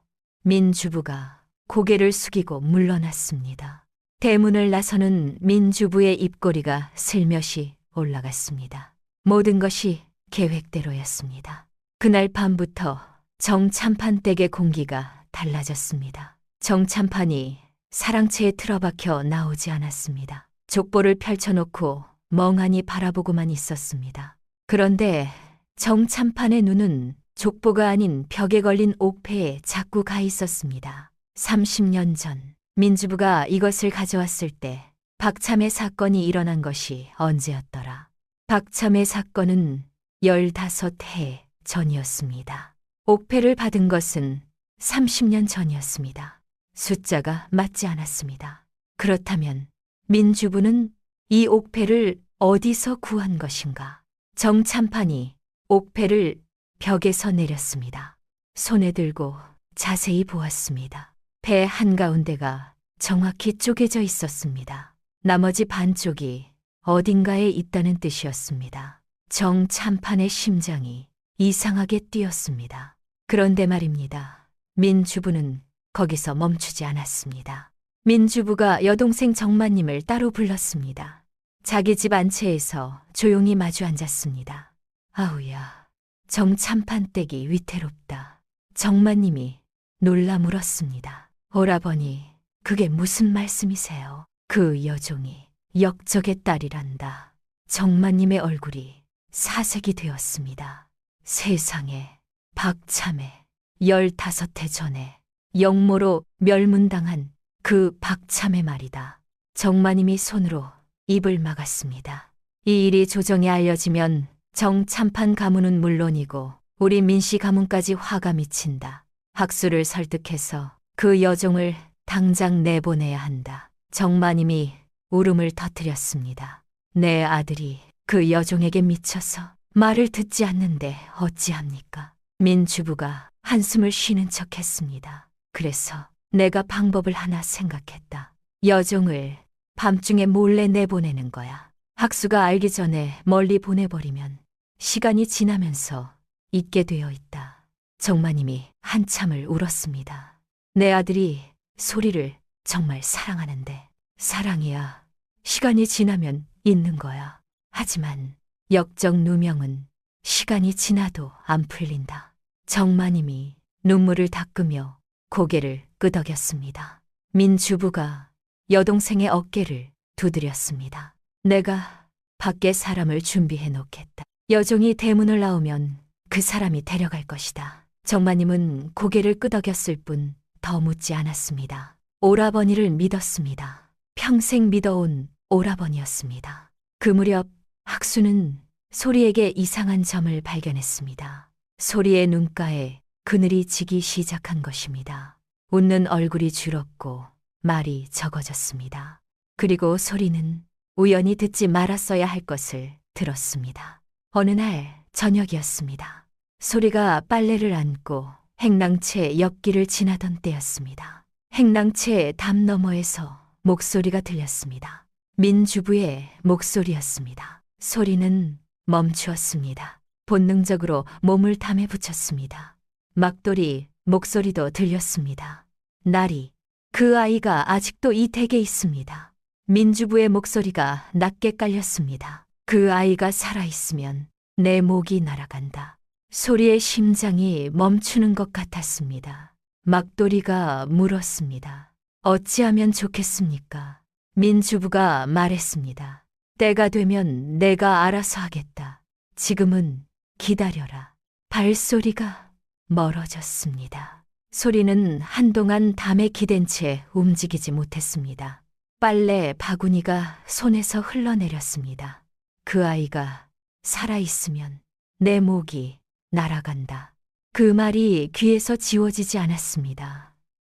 민주부가 고개를 숙이고 물러났습니다. 대문을 나서는 민주부의 입꼬리가 슬며시 올라갔습니다. 모든 것이 계획대로였습니다. 그날 밤부터 정참판 댁의 공기가 달라졌습니다. 정참판이 사랑채에 틀어박혀 나오지 않았습니다. 족보를 펼쳐놓고 멍하니 바라보고만 있었습니다. 그런데 정참판의 눈은 족보가 아닌 벽에 걸린 옥패에 자꾸 가 있었습니다. 30년 전 민주부가 이것을 가져왔을 때 박참의 사건이 일어난 것이 언제였더라. 박참의 사건은 15해 전이었습니다. 옥패를 받은 것은 30년 전이었습니다. 숫자가 맞지 않았습니다. 그렇다면 민주부는 이 옥패를 어디서 구한 것인가? 정참판이 옥패를 벽에서 내렸습니다. 손에 들고 자세히 보았습니다. 배 한가운데가 정확히 쪼개져 있었습니다. 나머지 반쪽이 어딘가에 있다는 뜻이었습니다. 정참판의 심장이 이상하게 뛰었습니다. 그런데 말입니다. 민주부는 거기서 멈추지 않았습니다. 민주부가 여동생 정마님을 따로 불렀습니다. 자기 집 안채에서 조용히 마주 앉았습니다. 아우야, 정참판 댁이 위태롭다. 정마님이 놀라 물었습니다. 오라버니, 그게 무슨 말씀이세요? 그 여종이 역적의 딸이란다. 정마님의 얼굴이 사색이 되었습니다. 세상에, 박참에 15해 전에 역모로 멸문당한 그 박참의 말이다. 정마님이 손으로 입을 막았습니다. 이 일이 조정에 알려지면 정참판 가문은 물론이고 우리 민씨 가문까지 화가 미친다. 학수를 설득해서 그 여종을 당장 내보내야 한다. 정마님이 울음을 터뜨렸습니다. 내 아들이 그 여종에게 미쳐서 말을 듣지 않는데 어찌합니까? 민 주부가 한숨을 쉬는 척 했습니다. 그래서 내가 방법을 하나 생각했다. 여종을 밤중에 몰래 내보내는 거야. 학수가 알기 전에 멀리 보내버리면 시간이 지나면서 잊게 되어 있다. 정마님이 한참을 울었습니다. 내 아들이 소리를 정말 사랑하는데 사랑이야 시간이 지나면 잊는 거야. 하지만 역적 누명은 시간이 지나도 안 풀린다. 정마님이 눈물을 닦으며 고개를 끄덕였습니다. 민 주부가 여동생의 어깨를 두드렸습니다. 내가 밖에 사람을 준비해 놓겠다. 여종이 대문을 나오면 그 사람이 데려갈 것이다. 정마님은 고개를 끄덕였을 뿐 더 묻지 않았습니다. 오라버니를 믿었습니다. 평생 믿어온 오라버니였습니다. 그 무렵 학수는 소리에게 이상한 점을 발견했습니다. 소리의 눈가에 그늘이 지기 시작한 것입니다. 웃는 얼굴이 줄었고 말이 적어졌습니다. 그리고 소리는 우연히 듣지 말았어야 할 것을 들었습니다. 어느 날 저녁이었습니다. 소리가 빨래를 안고 행랑채 옆길을 지나던 때였습니다. 행랑채 담 너머에서 목소리가 들렸습니다. 민 주부의 목소리였습니다. 소리는 멈추었습니다. 본능적으로 몸을 담에 붙였습니다. 막돌이 목소리도 들렸습니다. 나리, 그 아이가 아직도 이 댁에 있습니다. 민 주부의 목소리가 낮게 깔렸습니다. 그 아이가 살아있으면 내 목이 날아간다. 소리의 심장이 멈추는 것 같았습니다. 막돌이가 물었습니다. 어찌하면 좋겠습니까? 민 주부가 말했습니다. 때가 되면 내가 알아서 하겠다. 지금은 기다려라. 발소리가 멀어졌습니다. 소리는 한동안 담에 기댄 채 움직이지 못했습니다. 빨래 바구니가 손에서 흘러내렸습니다. 그 아이가 살아있으면 내 목이 날아간다. 그 말이 귀에서 지워지지 않았습니다.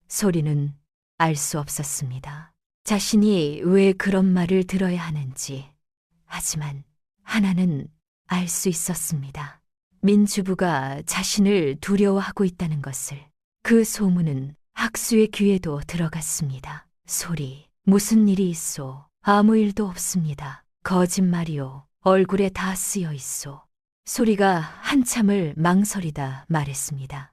소리는 알 수 없었습니다. 자신이 왜 그런 말을 들어야 하는지. 하지만 하나는 알 수 있었습니다. 민 주부가 자신을 두려워하고 있다는 것을. 그 소문은 학수의 귀에도 들어갔습니다. 소리, 무슨 일이 있소? 아무 일도 없습니다. 거짓말이요. 얼굴에 다 쓰여 있소. 소리가 한참을 망설이다 말했습니다.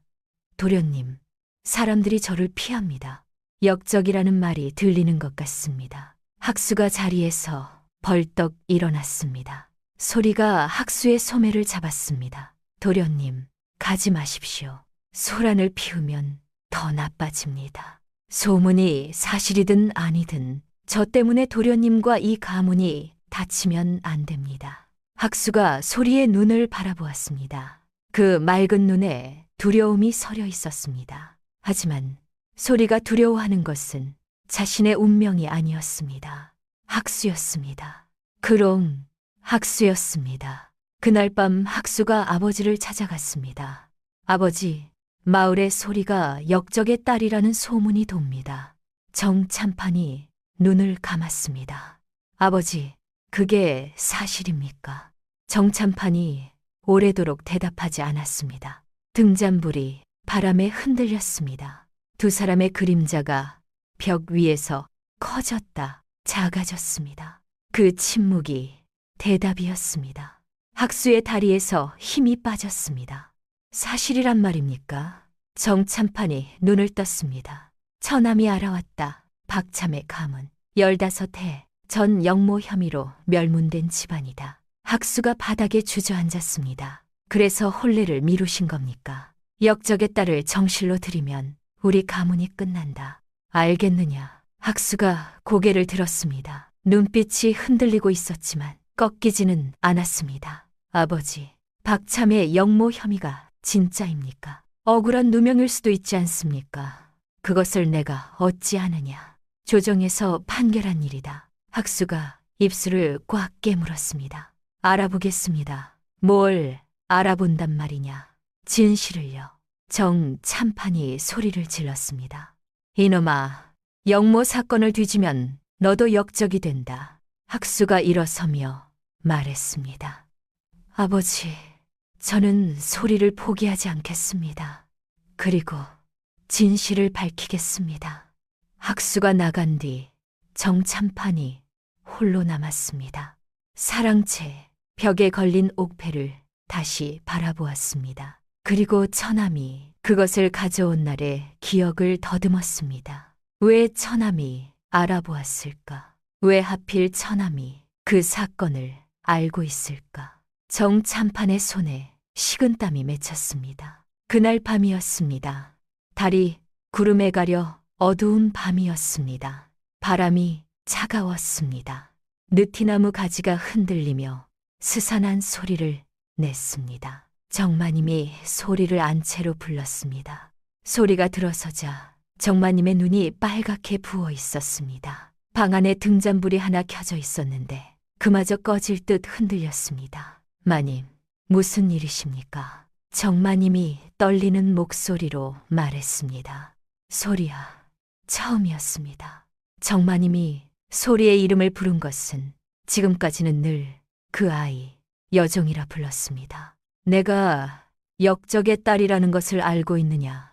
도련님, 사람들이 저를 피합니다. 역적이라는 말이 들리는 것 같습니다. 학수가 자리에서 벌떡 일어났습니다. 소리가 학수의 소매를 잡았습니다. 도련님, 가지 마십시오. 소란을 피우면 더 나빠집니다. 소문이 사실이든 아니든 저 때문에 도련님과 이 가문이 다치면 안 됩니다. 학수가 소리의 눈을 바라보았습니다. 그 맑은 눈에 두려움이 서려 있었습니다. 하지만 소리가 두려워하는 것은 자신의 운명이 아니었습니다. 학수였습니다. 그럼 학수였습니다. 그날 밤 학수가 아버지를 찾아갔습니다. 아버지, 마을에 소리가 역적의 딸이라는 소문이 돕니다. 정참판이 눈을 감았습니다. 아버지, 그게 사실입니까? 정참판이 오래도록 대답하지 않았습니다. 등잔불이 바람에 흔들렸습니다. 두 사람의 그림자가 벽 위에서 커졌다, 작아졌습니다. 그 침묵이 대답이었습니다. 학수의 다리에서 힘이 빠졌습니다. 사실이란 말입니까? 정참판이 눈을 떴습니다. 처남이 알아왔다. 박참의 가문. 15해 전 영모 혐의로 멸문된 집안이다. 학수가 바닥에 주저앉았습니다. 그래서 혼례를 미루신 겁니까? 역적의 딸을 정실로 들이면 우리 가문이 끝난다. 알겠느냐? 학수가 고개를 들었습니다. 눈빛이 흔들리고 있었지만 꺾이지는 않았습니다. 아버지, 박참의 영모 혐의가 진짜입니까? 억울한 누명일 수도 있지 않습니까? 그것을 내가 어찌 아느냐? 조정에서 판결한 일이다. 학수가 입술을 꽉 깨물었습니다. 알아보겠습니다. 뭘 알아본단 말이냐? 진실을요. 정참판이 소리를 질렀습니다. 이놈아, 영모 사건을 뒤지면 너도 역적이 된다. 학수가 일어서며 말했습니다. 아버지, 저는 소리를 포기하지 않겠습니다. 그리고 진실을 밝히겠습니다. 학수가 나간 뒤 정참판이 홀로 남았습니다. 사랑채 벽에 걸린 옥패를 다시 바라보았습니다. 그리고 처남이 그것을 가져온 날의 기억을 더듬었습니다. 왜 처남이 알아보았을까? 왜 하필 처남이 그 사건을 알고 있을까? 정참판의 손에 식은땀이 맺혔습니다. 그날 밤이었습니다. 달이 구름에 가려 어두운 밤이었습니다. 바람이 차가웠습니다. 느티나무 가지가 흔들리며 스산한 소리를 냈습니다. 정마님이 소리를 안채로 불렀습니다. 소리가 들어서자 정마님의 눈이 빨갛게 부어 있었습니다. 방 안에 등잔불이 하나 켜져 있었는데 그마저 꺼질 듯 흔들렸습니다. 마님, 무슨 일이십니까? 정마님이 떨리는 목소리로 말했습니다. 소리야, 처음이었습니다. 정마님이 소리의 이름을 부른 것은 지금까지는 늘 그 아이, 여종이라 불렀습니다. 내가 역적의 딸이라는 것을 알고 있느냐?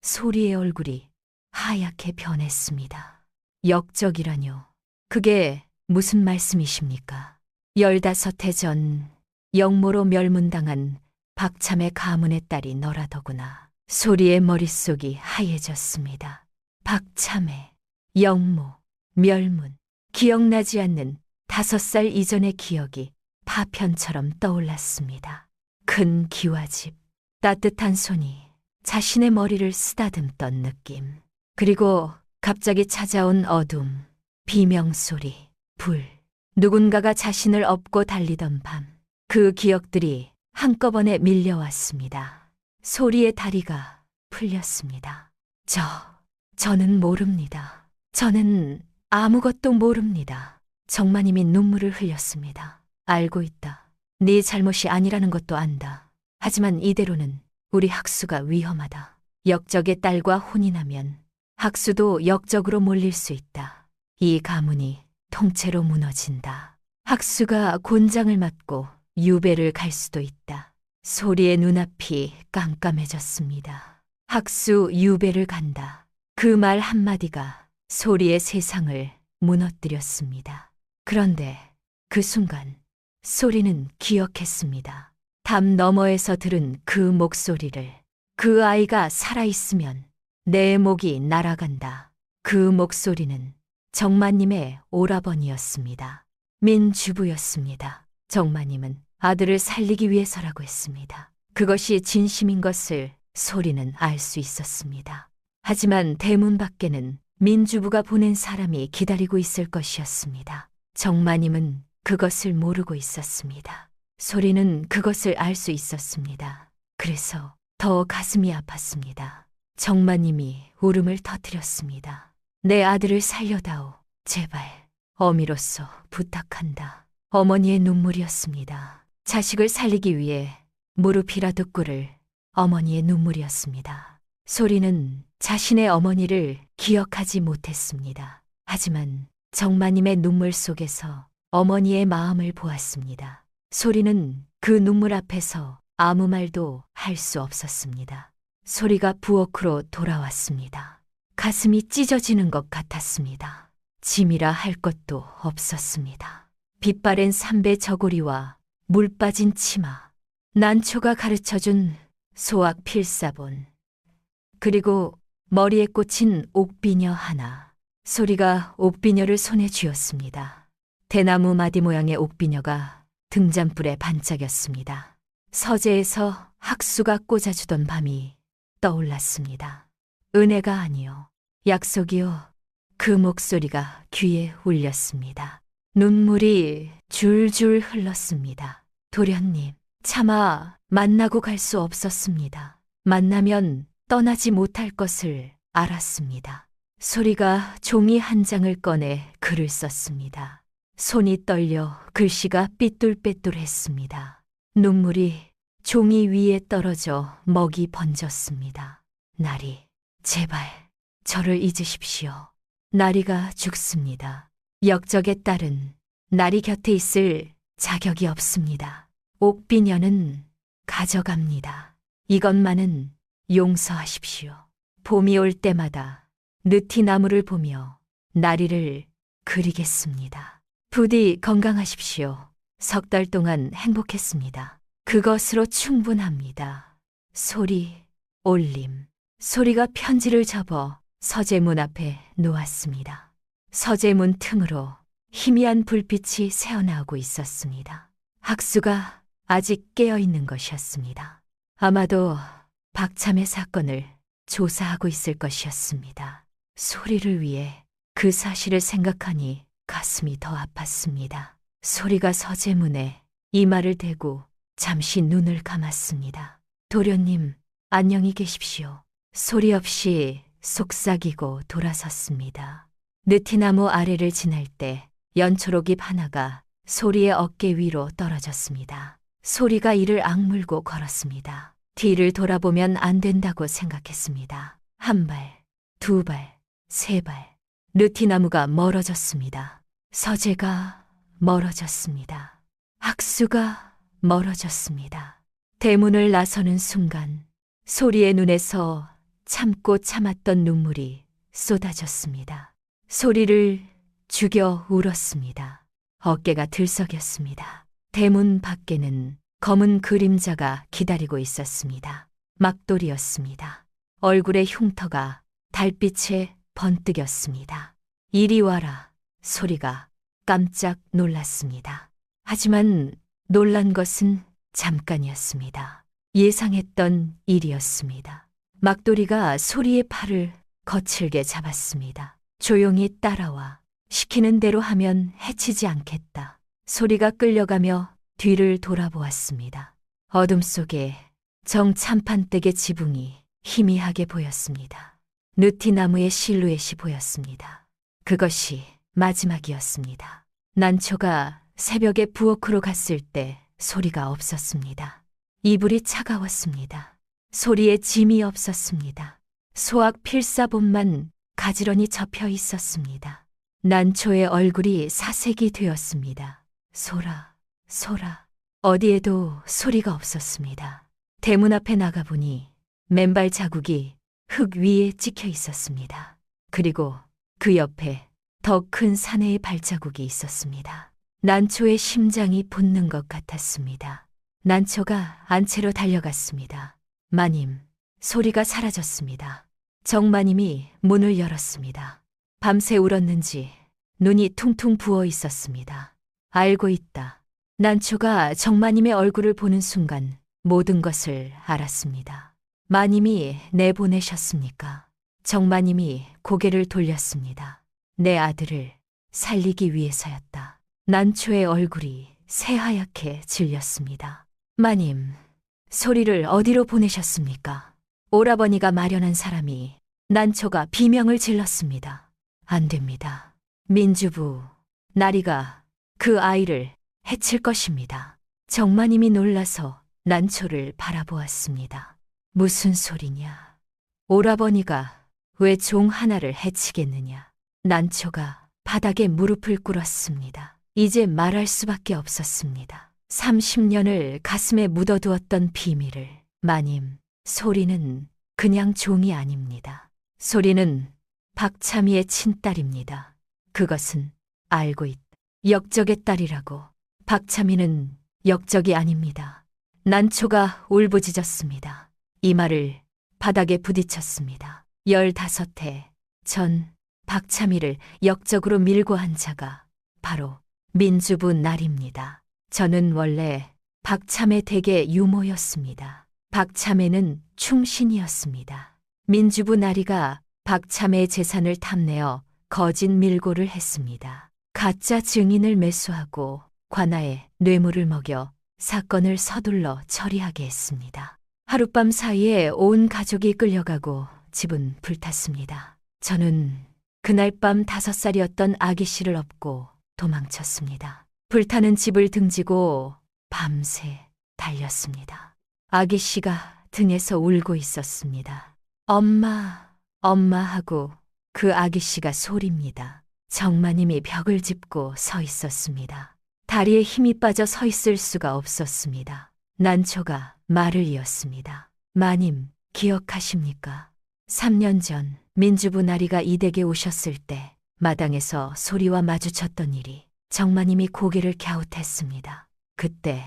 소리의 얼굴이 하얗게 변했습니다. 역적이라뇨? 그게 무슨 말씀이십니까? 15해 전 영모로 멸문당한 박참의 가문의 딸이 너라더구나. 소리의 머릿속이 하얘졌습니다. 박참의, 영모, 멸문, 기억나지 않는 5살 이전의 기억이 파편처럼 떠올랐습니다. 큰 기와집, 따뜻한 손이 자신의 머리를 쓰다듬던 느낌, 그리고 갑자기 찾아온 어둠, 비명소리, 불, 누군가가 자신을 업고 달리던 밤, 그 기억들이 한꺼번에 밀려왔습니다. 소리의 다리가 풀렸습니다. 저는 모릅니다. 저는 아무것도 모릅니다. 정마님이 눈물을 흘렸습니다. 알고 있다. 네 잘못이 아니라는 것도 안다. 하지만 이대로는 우리 학수가 위험하다. 역적의 딸과 혼이 나면 학수도 역적으로 몰릴 수 있다. 이 가문이 통째로 무너진다. 학수가 곤장을 맞고 유배를 갈 수도 있다. 소리의 눈앞이 깜깜해졌습니다. 학수 유배를 간다. 그 말 한마디가 소리의 세상을 무너뜨렸습니다. 그런데 그 순간 소리는 기억했습니다. 담 너머에서 들은 그 목소리를. 그 아이가 살아있으면 내 목이 날아간다. 그 목소리는 정마님의 오라버니였습니다. 민주부였습니다. 정마님은 아들을 살리기 위해서라고 했습니다. 그것이 진심인 것을 소리는 알 수 있었습니다. 하지만 대문 밖에는 민주부가 보낸 사람이 기다리고 있을 것이었습니다. 정마님은 그것을 모르고 있었습니다. 소리는 그것을 알 수 있었습니다. 그래서 더 가슴이 아팠습니다. 정마님이 울음을 터뜨렸습니다. 내 아들을 살려다오. 제발. 어미로서 부탁한다. 어머니의 눈물이었습니다. 자식을 살리기 위해 무릎이라도 꿇을 어머니의 눈물이었습니다. 소리는 자신의 어머니를 기억하지 못했습니다. 하지만 정마님의 눈물 속에서 어머니의 마음을 보았습니다. 소리는 그 눈물 앞에서 아무 말도 할 수 없었습니다. 소리가 부엌으로 돌아왔습니다. 가슴이 찢어지는 것 같았습니다. 짐이라 할 것도 없었습니다. 빛바랜 삼배 저고리와 물 빠진 치마, 난초가 가르쳐준 소학 필사본, 그리고 머리에 꽂힌 옥비녀 하나. 소리가 옥비녀를 손에 쥐었습니다. 대나무 마디 모양의 옥비녀가 등잔불에 반짝였습니다. 서재에서 학수가 꽂아주던 밤이 떠올랐습니다. 은혜가 아니요, 약속이요. 그 목소리가 귀에 울렸습니다. 눈물이 줄줄 흘렀습니다. 도련님, 차마 만나고 갈 수 없었습니다. 만나면 떠나지 못할 것을 알았습니다. 소리가 종이 한 장을 꺼내 글을 썼습니다. 손이 떨려 글씨가 삐뚤빼뚤했습니다. 눈물이 종이 위에 떨어져 먹이 번졌습니다. 나리, 제발 저를 잊으십시오. 나리가 죽습니다. 역적의 딸은 나리 곁에 있을 자격이 없습니다. 옥비녀는 가져갑니다. 이것만은 용서하십시오. 봄이 올 때마다 느티나무를 보며 나리를 그리겠습니다. 부디 건강하십시오. 석 달 동안 행복했습니다. 그것으로 충분합니다. 소리, 올림. 소리가 편지를 접어 서재문 앞에 놓았습니다. 서재문 틈으로 희미한 불빛이 새어나오고 있었습니다. 학수가 아직 깨어있는 것이었습니다. 아마도 박참의 사건을 조사하고 있을 것이었습니다. 소리를 위해 그 사실을 생각하니 가슴이 더 아팠습니다. 소리가 서재문에 이마를 대고 잠시 눈을 감았습니다. 도련님, 안녕히 계십시오. 소리 없이 속삭이고 돌아섰습니다. 느티나무 아래를 지날 때 연초록잎 하나가 소리의 어깨 위로 떨어졌습니다. 소리가 이를 악물고 걸었습니다. 뒤를 돌아보면 안 된다고 생각했습니다. 한 발, 두 발, 세 발. 느티나무가 멀어졌습니다. 서재가 멀어졌습니다. 학수가 멀어졌습니다. 대문을 나서는 순간 소리의 눈에서 참고 참았던 눈물이 쏟아졌습니다. 소리를 죽여 울었습니다. 어깨가 들썩였습니다. 대문 밖에는 검은 그림자가 기다리고 있었습니다. 막돌이었습니다. 얼굴의 흉터가 달빛에 번뜩였습니다. 이리 와라. 소리가 깜짝 놀랐습니다. 하지만 놀란 것은 잠깐이었습니다. 예상했던 일이었습니다. 막돌이가 소리의 팔을 거칠게 잡았습니다. 조용히 따라와. 시키는 대로 하면 해치지 않겠다. 소리가 끌려가며 뒤를 돌아보았습니다. 어둠 속에 정참판댁의 지붕이 희미하게 보였습니다. 느티나무의 실루엣이 보였습니다. 그것이 마지막이었습니다. 난초가 새벽에 부엌으로 갔을 때 소리가 없었습니다. 이불이 차가웠습니다. 소리에 짐이 없었습니다. 소학 필사본만 가지런히 접혀 있었습니다. 난초의 얼굴이 사색이 되었습니다. 소라, 소라. 어디에도 소리가 없었습니다. 대문 앞에 나가보니 맨발 자국이 흙 위에 찍혀 있었습니다. 그리고 그 옆에 더 큰 사내의 발자국이 있었습니다. 난초의 심장이 붙는 것 같았습니다. 난초가 안채로 달려갔습니다. 마님, 소리가 사라졌습니다. 정마님이 문을 열었습니다. 밤새 울었는지 눈이 퉁퉁 부어 있었습니다. 알고 있다. 난초가 정마님의 얼굴을 보는 순간 모든 것을 알았습니다. 마님이 내보내셨습니까? 정마님이 고개를 돌렸습니다. 내 아들을 살리기 위해서였다. 난초의 얼굴이 새하얗게 질렸습니다. 마님, 소리를 어디로 보내셨습니까? 오라버니가 마련한 사람이 난초가 비명을 질렀습니다. 안 됩니다. 민주부, 나리가 그 아이를 해칠 것입니다. 정마님이 놀라서 난초를 바라보았습니다. 무슨 소리냐? 오라버니가 왜 종 하나를 해치겠느냐? 난초가 바닥에 무릎을 꿇었습니다. 이제 말할 수밖에 없었습니다. 30년을 가슴에 묻어두었던 비밀을. 마님, 소리는 그냥 종이 아닙니다. 소리는 박참희의 친딸입니다. 그것은 알고 있다. 역적의 딸이라고. 박참희는 역적이 아닙니다. 난초가 울부짖었습니다. 이마를 바닥에 부딪혔습니다. 15해 전 박참희를 역적으로 밀고 한 자가 바로 민주부 나리입니다. 저는 원래 박참의 댁의 유모였습니다. 박참애는 충신이었습니다. 민주부 나리가 박참의 재산을 탐내어 거짓 밀고를 했습니다. 가짜 증인을 매수하고 관아에 뇌물을 먹여 사건을 서둘러 처리하게 했습니다. 하룻밤 사이에 온 가족이 끌려가고 집은 불탔습니다. 저는 그날 밤 5살이었던 아기 씨를 업고 도망쳤습니다. 불타는 집을 등지고 밤새 달렸습니다. 아기 씨가 등에서 울고 있었습니다. 엄마, 엄마 하고 그 아기 씨가 소리입니다. 정마님이 벽을 짚고 서 있었습니다. 다리에 힘이 빠져 서 있을 수가 없었습니다. 난초가 말을 이었습니다. 마님, 기억하십니까? 3년 전 민주부 나리가 이 댁에 오셨을 때 마당에서 소리와 마주쳤던 일이 정마님이 고개를 갸웃했습니다. 그때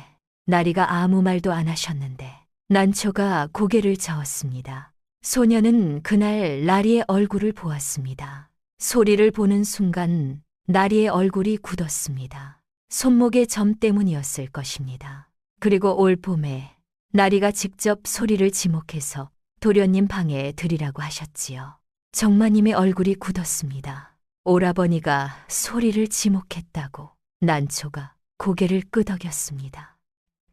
나리가 아무 말도 안 하셨는데 난초가 고개를 저었습니다. 소녀는 그날 나리의 얼굴을 보았습니다. 소리를 보는 순간 나리의 얼굴이 굳었습니다. 손목의 점 때문이었을 것입니다. 그리고 올 봄에 나리가 직접 소리를 지목해서 도련님 방에 들이라고 하셨지요. 정마님의 얼굴이 굳었습니다. 오라버니가 소리를 지목했다고. 난초가 고개를 끄덕였습니다.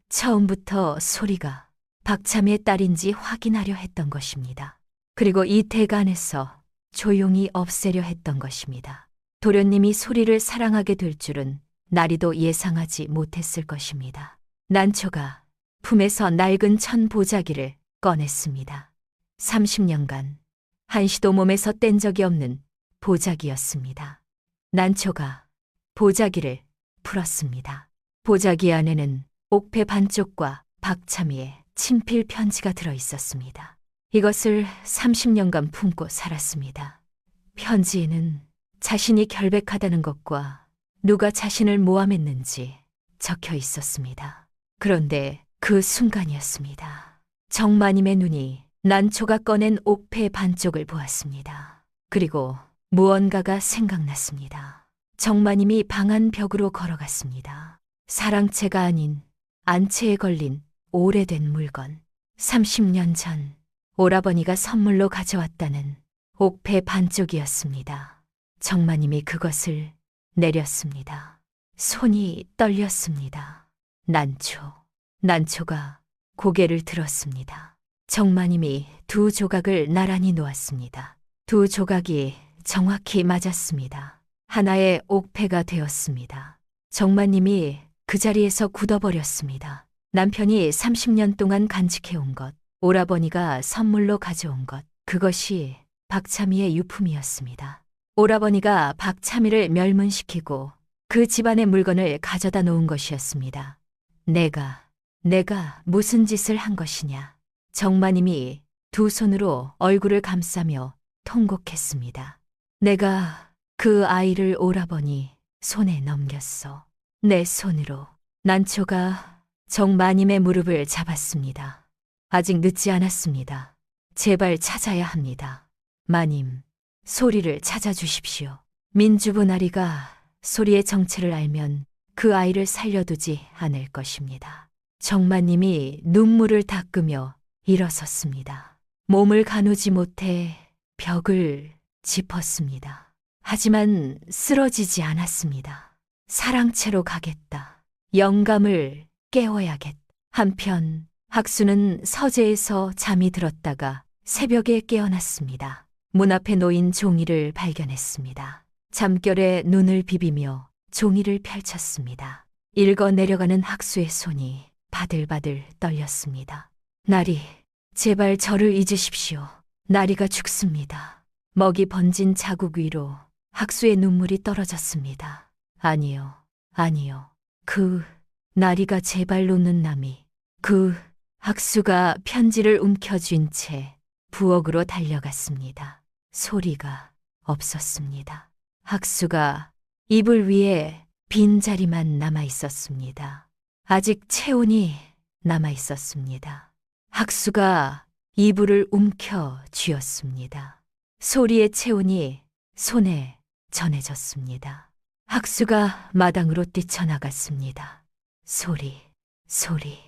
처음부터 소리가 박참의 딸인지 확인하려 했던 것입니다. 그리고 이 댁 안에서 조용히 없애려 했던 것입니다. 도련님이 소리를 사랑하게 될 줄은 나리도 예상하지 못했을 것입니다. 난초가 품에서 낡은 천 보자기를 꺼냈습니다. 30년간 한시도 몸에서 뗀 적이 없는 보자기였습니다. 난초가 보자기를 풀었습니다. 보자기 안에는 옥패 반쪽과 박참희의 친필 편지가 들어 있었습니다. 이것을 30년간 품고 살았습니다. 편지에는 자신이 결백하다는 것과 누가 자신을 모함했는지 적혀 있었습니다. 그런데 그 순간이었습니다. 정마님의 눈이 난초가 꺼낸 옥패 반쪽을 보았습니다. 그리고 무언가가 생각났습니다. 정마님이 방 안 벽으로 걸어갔습니다. 사랑채가 아닌 안채에 걸린 오래된 물건. 30년 전 오라버니가 선물로 가져왔다는 옥패 반쪽이었습니다. 정마님이 그것을 내렸습니다. 손이 떨렸습니다. 난초가 고개를 들었습니다. 정마님이 두 조각을 나란히 놓았습니다. 두 조각이 정확히 맞았습니다. 하나의 옥패가 되었습니다. 정마님이 그 자리에서 굳어버렸습니다. 남편이 30년 동안 간직해온 것, 오라버니가 선물로 가져온 것, 그것이 박참희의 유품이었습니다. 오라버니가 박참희를 멸문시키고 그 집안의 물건을 가져다 놓은 것이었습니다. 내가 무슨 짓을 한 것이냐. 정마님이 두 손으로 얼굴을 감싸며 통곡했습니다. 내가 그 아이를 오라버니 손에 넘겼어. 내 손으로. 난초가 정마님의 무릎을 잡았습니다. 아직 늦지 않았습니다. 제발 찾아야 합니다. 마님, 소리를 찾아주십시오. 민주부 나리가 소리의 정체를 알면 그 아이를 살려두지 않을 것입니다. 정마님이 눈물을 닦으며 일어섰습니다. 몸을 가누지 못해 벽을 짚었습니다. 하지만 쓰러지지 않았습니다. 사랑채로 가겠다. 영감을 깨워야겠다. 한편 학수는 서재에서 잠이 들었다가 새벽에 깨어났습니다. 문 앞에 놓인 종이를 발견했습니다. 잠결에 눈을 비비며 종이를 펼쳤습니다. 읽어 내려가는 학수의 손이 바들바들 떨렸습니다. 나리, 제발 저를 잊으십시오. 나리가 죽습니다. 먹이 번진 자국 위로 학수의 눈물이 떨어졌습니다. 아니요. 그 나리가 제발 놓는 남이 학수가 편지를 움켜쥔 채 부엌으로 달려갔습니다. 소리가 없었습니다. 학수가 이불 위에 빈자리만 남아 있었습니다. 아직 체온이 남아 있었습니다. 학수가 이불을 움켜 쥐었습니다. 소리의 체온이 손에 전해졌습니다. 학수가 마당으로 뛰쳐나갔습니다. 소리.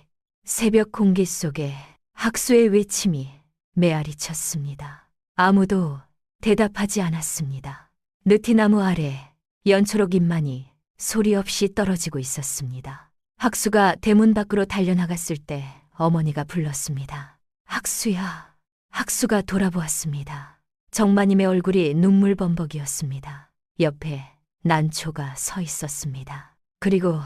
새벽 공기 속에 학수의 외침이 메아리 쳤습니다. 아무도 대답하지 않았습니다. 느티나무 아래 연초록 잎만이 소리 없이 떨어지고 있었습니다. 학수가 대문 밖으로 달려나갔을 때 어머니가 불렀습니다. 학수야. 학수가 돌아보았습니다. 정마님의 얼굴이 눈물범벅이었습니다. 옆에 난초가 서 있었습니다. 그리고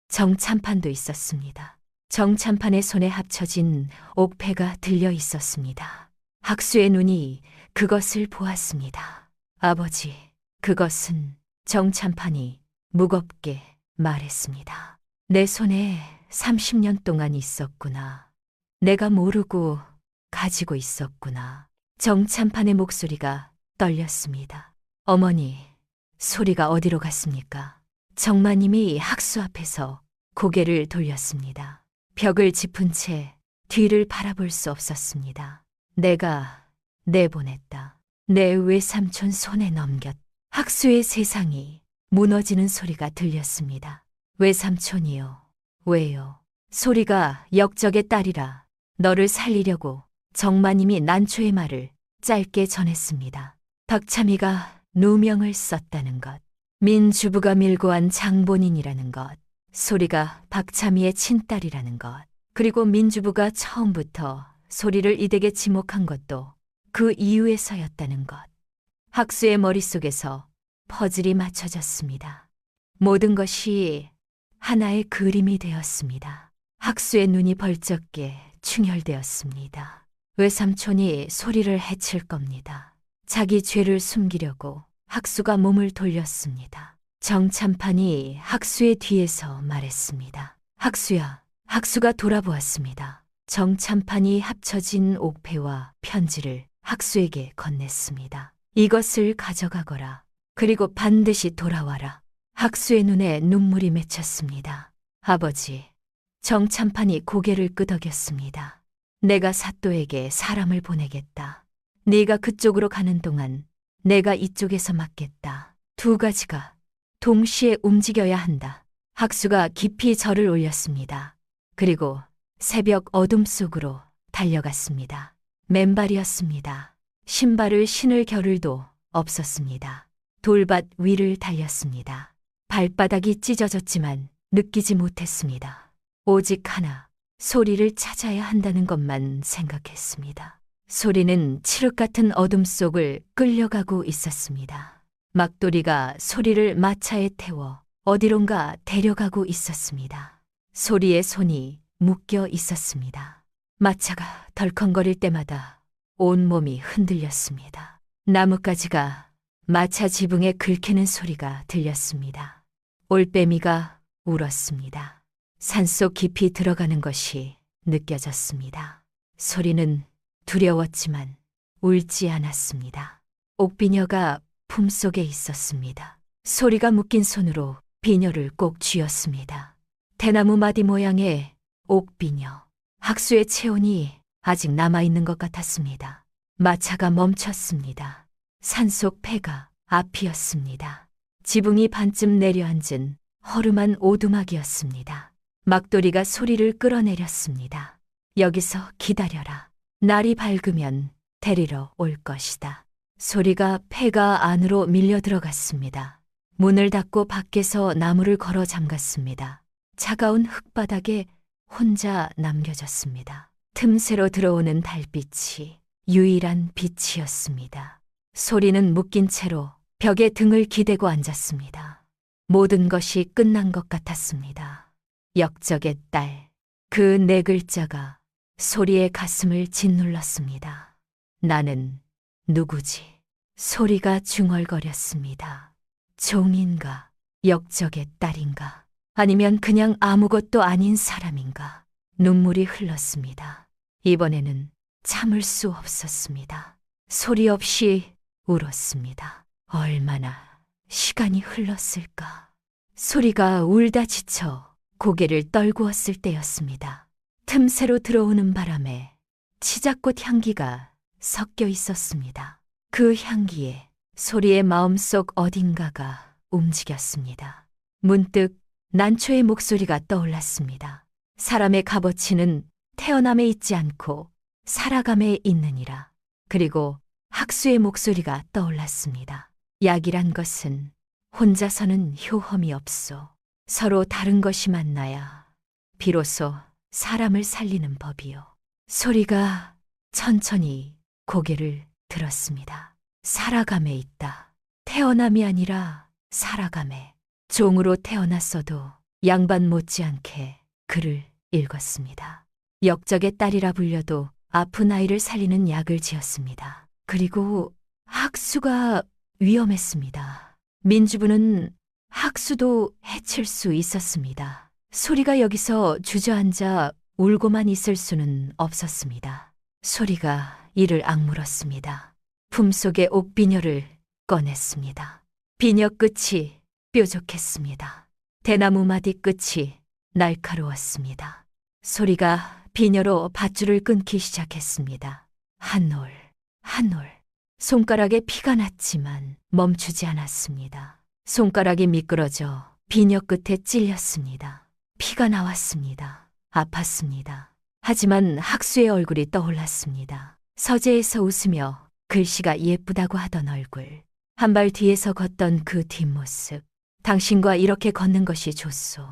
정참판도 있었습니다. 정참판의 손에 합쳐진 옥패가 들려 있었습니다. 학수의 눈이 그것을 보았습니다. 아버지, 그것은 정참판이 무겁게 말했습니다. 내 손에 30년 동안 있었구나. 내가 모르고 가지고 있었구나. 정찬판의 목소리가 떨렸습니다. 어머니, 소리가 어디로 갔습니까? 정마님이 학수 앞에서 고개를 돌렸습니다. 벽을 짚은 채 뒤를 바라볼 수 없었습니다. 내가 내보냈다. 내 외삼촌 손에 넘겼다. 학수의 세상이 무너지는 소리가 들렸습니다. 외삼촌이요. 왜요? 소리가 역적의 딸이라 너를 살리려고 정마님이 난초의 말을 짧게 전했습니다. 박참희가 누명을 썼다는 것, 민주부가 밀고 한 장본인이라는 것, 소리가 박참희의 친딸이라는 것, 그리고 민주부가 처음부터 소리를 이댁에 지목한 것도 그 이유에서였다는 것. 학수의 머릿속에서 퍼즐이 맞춰졌습니다. 모든 것이 하나의 그림이 되었습니다. 학수의 눈이 벌쩍 깨 충혈되었습니다. 외삼촌이 소리를 해칠 겁니다. 자기 죄를 숨기려고 학수가 몸을 돌렸습니다. 정찬판이 학수의 뒤에서 말했습니다. 학수야. 학수가 돌아보았습니다. 정찬판이 합쳐진 옥패와 편지를 학수에게 건넸습니다. 이것을 가져가거라. 그리고 반드시 돌아와라. 학수의 눈에 눈물이 맺혔습니다. 아버지, 정찬판이 고개를 끄덕였습니다. 내가 사또에게 사람을 보내겠다. 네가 그쪽으로 가는 동안 내가 이쪽에서 맡겠다. 두 가지가 동시에 움직여야 한다. 학수가 깊이 절을 올렸습니다. 그리고 새벽 어둠 속으로 달려갔습니다. 맨발이었습니다. 신발을 신을 겨를도 없었습니다. 돌밭 위를 달렸습니다. 발바닥이 찢어졌지만 느끼지 못했습니다. 오직 하나, 소리를 찾아야 한다는 것만 생각했습니다. 소리는 칠흑 같은 어둠 속을 끌려가고 있었습니다. 막돌이가 소리를 마차에 태워 어디론가 데려가고 있었습니다. 소리의 손이 묶여 있었습니다. 마차가 덜컹거릴 때마다 온몸이 흔들렸습니다. 나뭇가지가 마차 지붕에 긁히는 소리가 들렸습니다. 올빼미가 울었습니다. 산속 깊이 들어가는 것이 느껴졌습니다. 소리는 두려웠지만 울지 않았습니다. 옥비녀가 품속에 있었습니다. 소리가 묶인 손으로 비녀를 꼭 쥐었습니다. 대나무 마디 모양의 옥비녀. 학수의 체온이 아직 남아있는 것 같았습니다. 마차가 멈췄습니다. 산속 폐가 앞이었습니다. 지붕이 반쯤 내려앉은 허름한 오두막이었습니다. 막돌이가 소리를 끌어내렸습니다. 여기서 기다려라. 날이 밝으면 데리러 올 것이다. 소리가 폐가 안으로 밀려 들어갔습니다. 문을 닫고 밖에서 나무를 걸어 잠갔습니다. 차가운 흙바닥에 혼자 남겨졌습니다. 틈새로 들어오는 달빛이 유일한 빛이었습니다. 소리는 묶인 채로 벽에 등을 기대고 앉았습니다. 모든 것이 끝난 것 같았습니다. 역적의 딸, 그 네 글자가 소리의 가슴을 짓눌렀습니다. 나는 누구지? 소리가 중얼거렸습니다. 종인가? 역적의 딸인가? 아니면 그냥 아무것도 아닌 사람인가? 눈물이 흘렀습니다. 이번에는 참을 수 없었습니다. 소리 없이 울었습니다. 얼마나 시간이 흘렀을까? 소리가 울다 지쳐 고개를 떨구었을 때였습니다. 틈새로 들어오는 바람에 치자꽃 향기가 섞여 있었습니다. 그 향기에 소리의 마음속 어딘가가 움직였습니다. 문득 난초의 목소리가 떠올랐습니다. 사람의 값어치는 태어남에 있지 않고 살아감에 있느니라. 그리고 학수의 목소리가 떠올랐습니다. 약이란 것은 혼자서는 효험이 없소. 서로 다른 것이 만나야 비로소 사람을 살리는 법이요. 소리가 천천히 고개를 들었습니다. 살아감에 있다. 태어남이 아니라 살아감에. 종으로 태어났어도 양반 못지않게 글을 읽었습니다. 역적의 딸이라 불려도 아픈 아이를 살리는 약을 지었습니다. 그리고 학수가 위험했습니다. 민주부는 학수도 해칠 수 있었습니다. 소리가 여기서 주저앉아 울고만 있을 수는 없었습니다. 소리가 이를 악물었습니다. 품속의 옥비녀를 꺼냈습니다. 비녀 끝이 뾰족했습니다. 대나무 마디 끝이 날카로웠습니다. 소리가 비녀로 밧줄을 끊기 시작했습니다. 한 올, 한 올. 손가락에 피가 났지만 멈추지 않았습니다. 손가락이 미끄러져 비녀 끝에 찔렸습니다. 피가 나왔습니다. 아팠습니다. 하지만 학수의 얼굴이 떠올랐습니다. 서재에서 웃으며 글씨가 예쁘다고 하던 얼굴. 한 발 뒤에서 걷던 그 뒷모습. 당신과 이렇게 걷는 것이 좋소.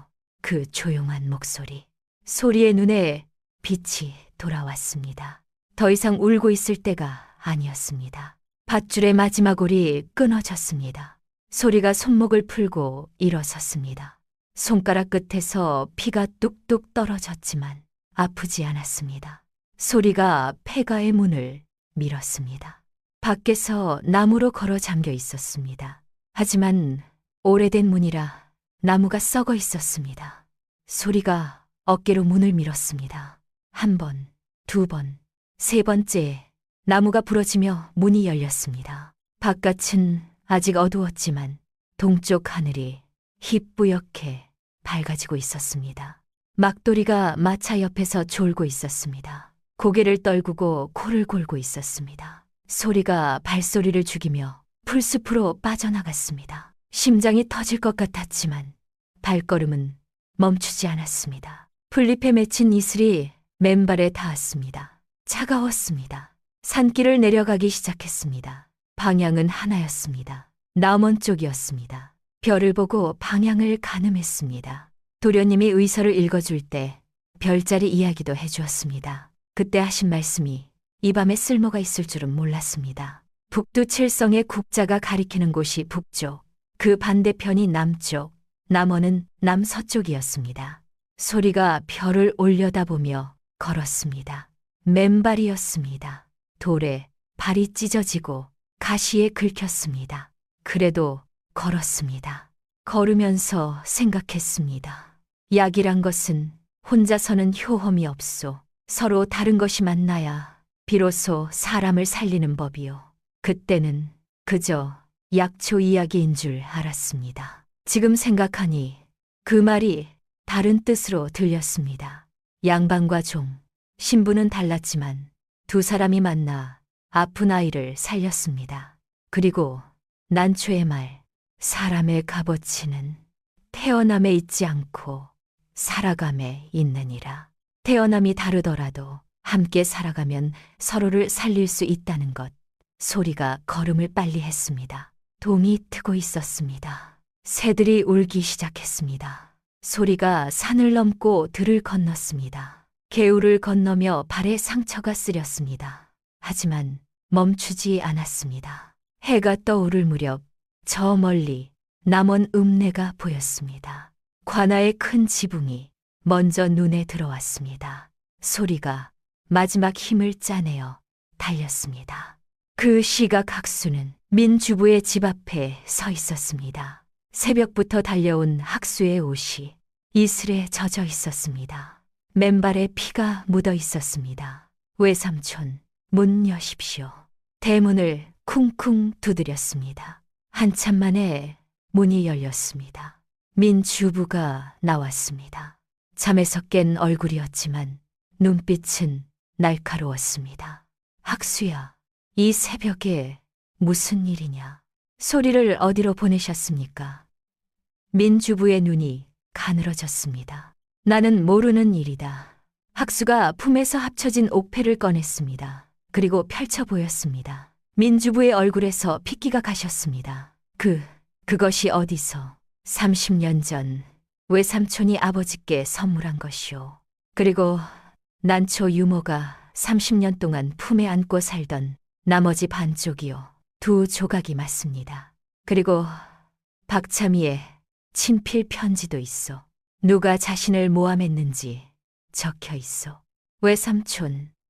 그 조용한 목소리. 소리의 눈에 빛이 돌아왔습니다. 더 이상 울고 있을 때가 아니었습니다. 밧줄의 마지막 올이 끊어졌습니다. 소리가 손목을 풀고 일어섰습니다. 손가락 끝에서 피가 뚝뚝 떨어졌지만 아프지 않았습니다. 소리가 폐가의 문을 밀었습니다. 밖에서 나무로 걸어 잠겨 있었습니다. 하지만 오래된 문이라 나무가 썩어 있었습니다. 소리가 어깨로 문을 밀었습니다. 한 번, 두 번, 세 번째 나무가 부러지며 문이 열렸습니다. 바깥은 아직 어두웠지만 동쪽 하늘이 희뿌옇게 밝아지고 있었습니다. 막돌이가 마차 옆에서 졸고 있었습니다. 고개를 떨구고 코를 골고 있었습니다. 소리가 발소리를 죽이며 풀숲으로 빠져나갔습니다. 심장이 터질 것 같았지만 발걸음은 멈추지 않았습니다. 풀잎에 맺힌 이슬이 맨발에 닿았습니다. 차가웠습니다. 산길을 내려가기 시작했습니다. 방향은 하나였습니다. 남원 쪽이었습니다. 별을 보고 방향을 가늠했습니다. 도련님이 의서를 읽어줄 때 별자리 이야기도 해주었습니다. 그때 하신 말씀이 이 밤에 쓸모가 있을 줄은 몰랐습니다. 북두칠성의 국자가 가리키는 곳이 북쪽, 그 반대편이 남쪽, 남원은 남서쪽이었습니다. 소리가 별을 올려다보며 걸었습니다. 맨발이었습니다. 돌에 발이 찢어지고 가시에 긁혔습니다. 그래도 걸었습니다. 걸으면서 생각했습니다. 약이란 것은 혼자서는 효험이 없소. 서로 다른 것이 만나야 비로소 사람을 살리는 법이요. 그때는 그저 약초 이야기인 줄 알았습니다. 지금 생각하니 그 말이 다른 뜻으로 들렸습니다. 양반과 종, 신부는 달랐지만 두 사람이 만나 아픈 아이를 살렸습니다. 그리고 난초의 말, 사람의 값어치는 태어남에 있지 않고 살아감에 있느니라. 태어남이 다르더라도 함께 살아가면 서로를 살릴 수 있다는 것. 소리가 걸음을 빨리 했습니다. 동이 트고 있었습니다. 새들이 울기 시작했습니다. 소리가 산을 넘고 들을 건넜습니다. 개울을 건너며 발에 상처가 쓰렸습니다. 하지만 멈추지 않았습니다. 해가 떠오를 무렵 저 멀리 남원 읍내가 보였습니다. 관아의 큰 지붕이 먼저 눈에 들어왔습니다. 소리가 마지막 힘을 짜내어 달렸습니다. 그 시각 학수는 민주부의 집 앞에 서 있었습니다. 새벽부터 달려온 학수의 옷이 이슬에 젖어 있었습니다. 맨발에 피가 묻어 있었습니다. 외삼촌, 문 여십시오. 대문을 쿵쿵 두드렸습니다. 한참 만에 문이 열렸습니다. 민주부가 나왔습니다. 잠에서 깬 얼굴이었지만 눈빛은 날카로웠습니다. 학수야, 이 새벽에 무슨 일이냐? 소리를 어디로 보내셨습니까? 민주부의 눈이 가늘어졌습니다. 나는 모르는 일이다. 학수가 품에서 합쳐진 옥패를 꺼냈습니다. 그리고 펼쳐 보였습니다. 민주부의 얼굴에서 핏기가 가셨습니다. 그것이 어디서? 30년 전 외삼촌이 아버지께 선물한 것이오. 그리고 난초 유모가 30년 동안 품에 안고 살던 나머지 반쪽이요. 두 조각이 맞습니다. 그리고 박참이의 친필 편지도 있어. 누가 자신을 모함했는지 적혀 있어.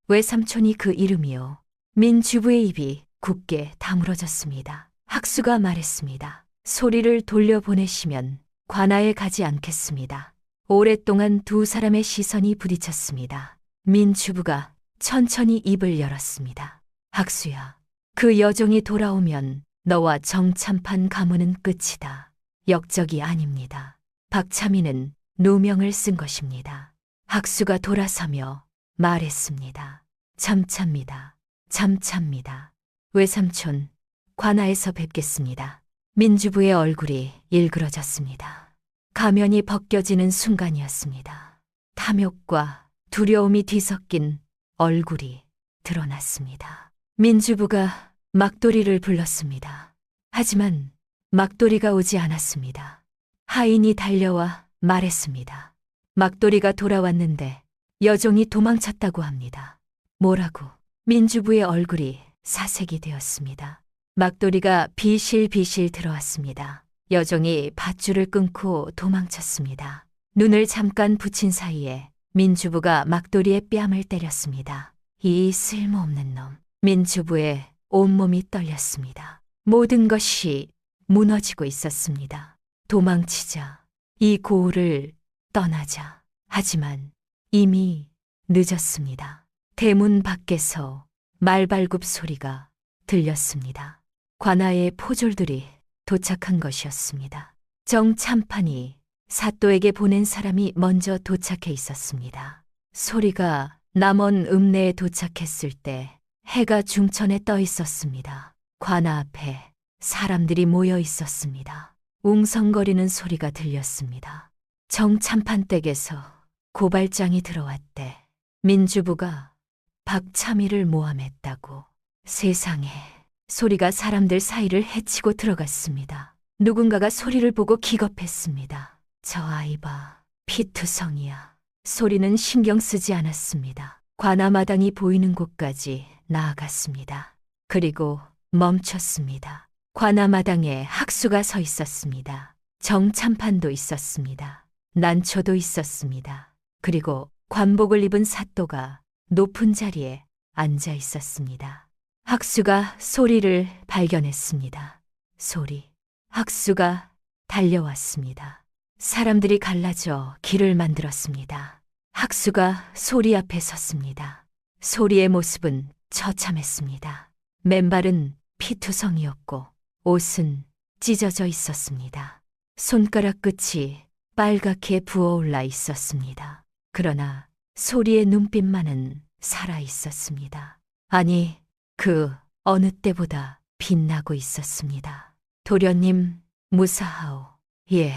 외삼촌이 그 이름이요. 민주부의 입이 굳게 다물어졌습니다. 학수가 말했습니다. 소리를 돌려보내시면 관아에 가지 않겠습니다. 오랫동안 두 사람의 시선이 부딪혔습니다. 민주부가 천천히 입을 열었습니다. 학수야, 그 여종이 돌아오면 너와 정참판 가문은 끝이다. 역적이 아닙니다. 박참희는 누명을 쓴 것입니다. 학수가 돌아서며 말했습니다. 잠찹니다. 잠찹니다. 외삼촌, 관아에서 뵙겠습니다. 민주부의 얼굴이 일그러졌습니다. 가면이 벗겨지는 순간이었습니다. 탐욕과 두려움이 뒤섞인 얼굴이 드러났습니다. 민주부가 막돌이를 불렀습니다. 하지만 막돌이가 오지 않았습니다. 하인이 달려와 말했습니다. 막돌이가 돌아왔는데 여종이 도망쳤다고 합니다. 뭐라고? 민주부의 얼굴이 사색이 되었습니다. 막돌이가 비실비실 들어왔습니다. 여종이 밧줄을 끊고 도망쳤습니다. 눈을 잠깐 붙인 사이에 민주부가 막돌이의 뺨을 때렸습니다. 이 쓸모없는 놈. 민주부의 온몸이 떨렸습니다. 모든 것이 무너지고 있었습니다. 도망치자. 이 고을을 떠나자. 하지만 이미 늦었습니다. 대문 밖에서 말발굽 소리가 들렸습니다. 관아의 포졸들이 도착한 것이었습니다. 정참판이 사또에게 보낸 사람이 먼저 도착해 있었습니다. 소리가 남원 읍내에 도착했을 때 해가 중천에 떠 있었습니다. 관아 앞에 사람들이 모여 있었습니다. 웅성거리는 소리가 들렸습니다. 정참판 댁에서 고발장이 들어왔대. 민주부가 박참희를 모함했다고. 세상에, 소리가 사람들 사이를 헤치고 들어갔습니다. 누군가가 소리를 보고 기겁했습니다. 저 아이 봐, 피투성이야. 소리는 신경 쓰지 않았습니다. 관아마당이 보이는 곳까지 나아갔습니다. 그리고 멈췄습니다. 관아마당에 학수가 서 있었습니다. 정참판도 있었습니다. 난초도 있었습니다. 그리고 관복을 입은 사또가 높은 자리에 앉아 있었습니다. 학수가 소리를 발견했습니다. 소리. 학수가 달려왔습니다. 사람들이 갈라져 길을 만들었습니다. 학수가 소리 앞에 섰습니다. 소리의 모습은 처참했습니다. 맨발은 피투성이었고 옷은 찢어져 있었습니다. 손가락 끝이 빨갛게 부어올라 있었습니다. 그러나 소리의 눈빛만은 살아 있었습니다. 아니, 그 어느 때보다 빛나고 있었습니다. 도련님, 무사하오. 예.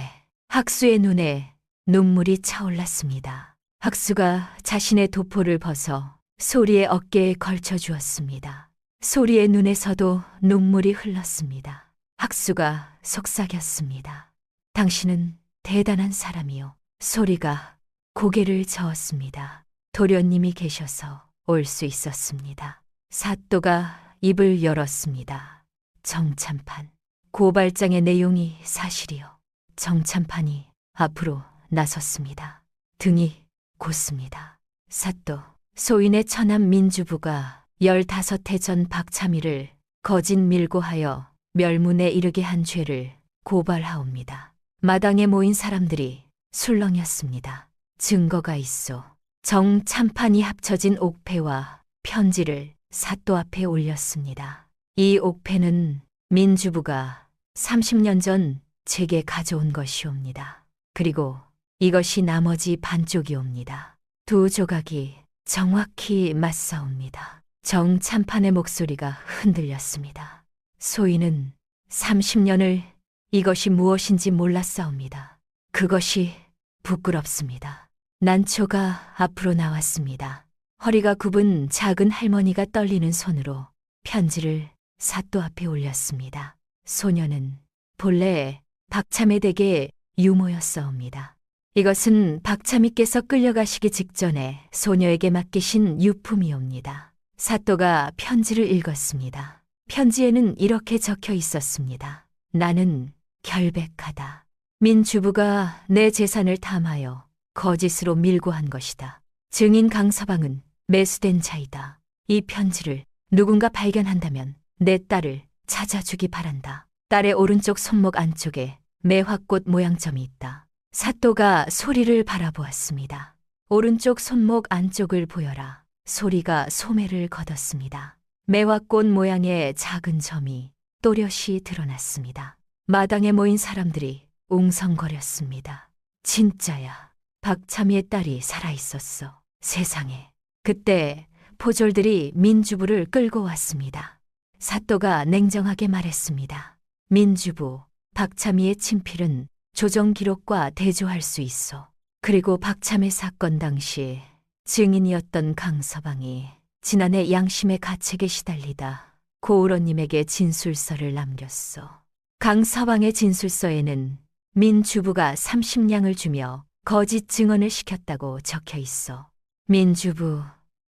학수의 눈에 눈물이 차올랐습니다. 학수가 자신의 도포를 벗어 소리의 어깨에 걸쳐 주었습니다. 소리의 눈에서도 눈물이 흘렀습니다. 학수가 속삭였습니다. 당신은 대단한 사람이요. 소리가 고개를 저었습니다. 도련님이 계셔서 올 수 있었습니다. 사또가 입을 열었습니다. 정참판. 고발장의 내용이 사실이요. 정참판이 앞으로 나섰습니다. 등이 곧습니다. 사또, 소인의 처남 민주부가 15해 전 박참희를 거짓 밀고하여 멸문에 이르게 한 죄를 고발하옵니다. 마당에 모인 사람들이 술렁였습니다. 증거가 있어. 정참판이 합쳐진 옥패와 편지를 사또 앞에 올렸습니다. 이 옥패는 민주부가 30년 전 제게 가져온 것이옵니다. 그리고 이것이 나머지 반쪽이옵니다. 두 조각이 정확히 맞사옵니다. 정참판의 목소리가 흔들렸습니다. 소인은 30년을 이것이 무엇인지 몰랐사옵니다. 그것이 부끄럽습니다. 난초가 앞으로 나왔습니다. 허리가 굽은 작은 할머니가 떨리는 손으로 편지를 사또 앞에 올렸습니다. 소녀는 본래 박참의 댁의 유모였사옵니다. 이것은 박참희께서 끌려가시기 직전에 소녀에게 맡기신 유품이옵니다. 사또가 편지를 읽었습니다. 편지에는 이렇게 적혀 있었습니다. 나는 결백하다. 민주부가 내 재산을 탐하여 거짓으로 밀고 한 것이다. 증인 강서방은 매수된 자이다. 이 편지를 누군가 발견한다면 내 딸을 찾아주기 바란다. 딸의 오른쪽 손목 안쪽에 매화꽃 모양 점이 있다. 사또가 소리를 바라보았습니다. 오른쪽 손목 안쪽을 보여라. 소리가 소매를 걷었습니다. 매화꽃 모양의 작은 점이 또렷이 드러났습니다. 마당에 모인 사람들이 웅성거렸습니다. 진짜야. 박참이의 딸이 살아있었어. 세상에. 그때 포졸들이 민주부를 끌고 왔습니다. 사또가 냉정하게 말했습니다. 민주부, 박참이의 친필은 조정 기록과 대조할 수 있어. 그리고 박참의 사건 당시 증인이었던 강서방이 지난해 양심의 가책에 시달리다 고을원님에게 진술서를 남겼어. 강서방의 진술서에는 민주부가 30냥을 주며 거짓 증언을 시켰다고 적혀 있어. 민주부,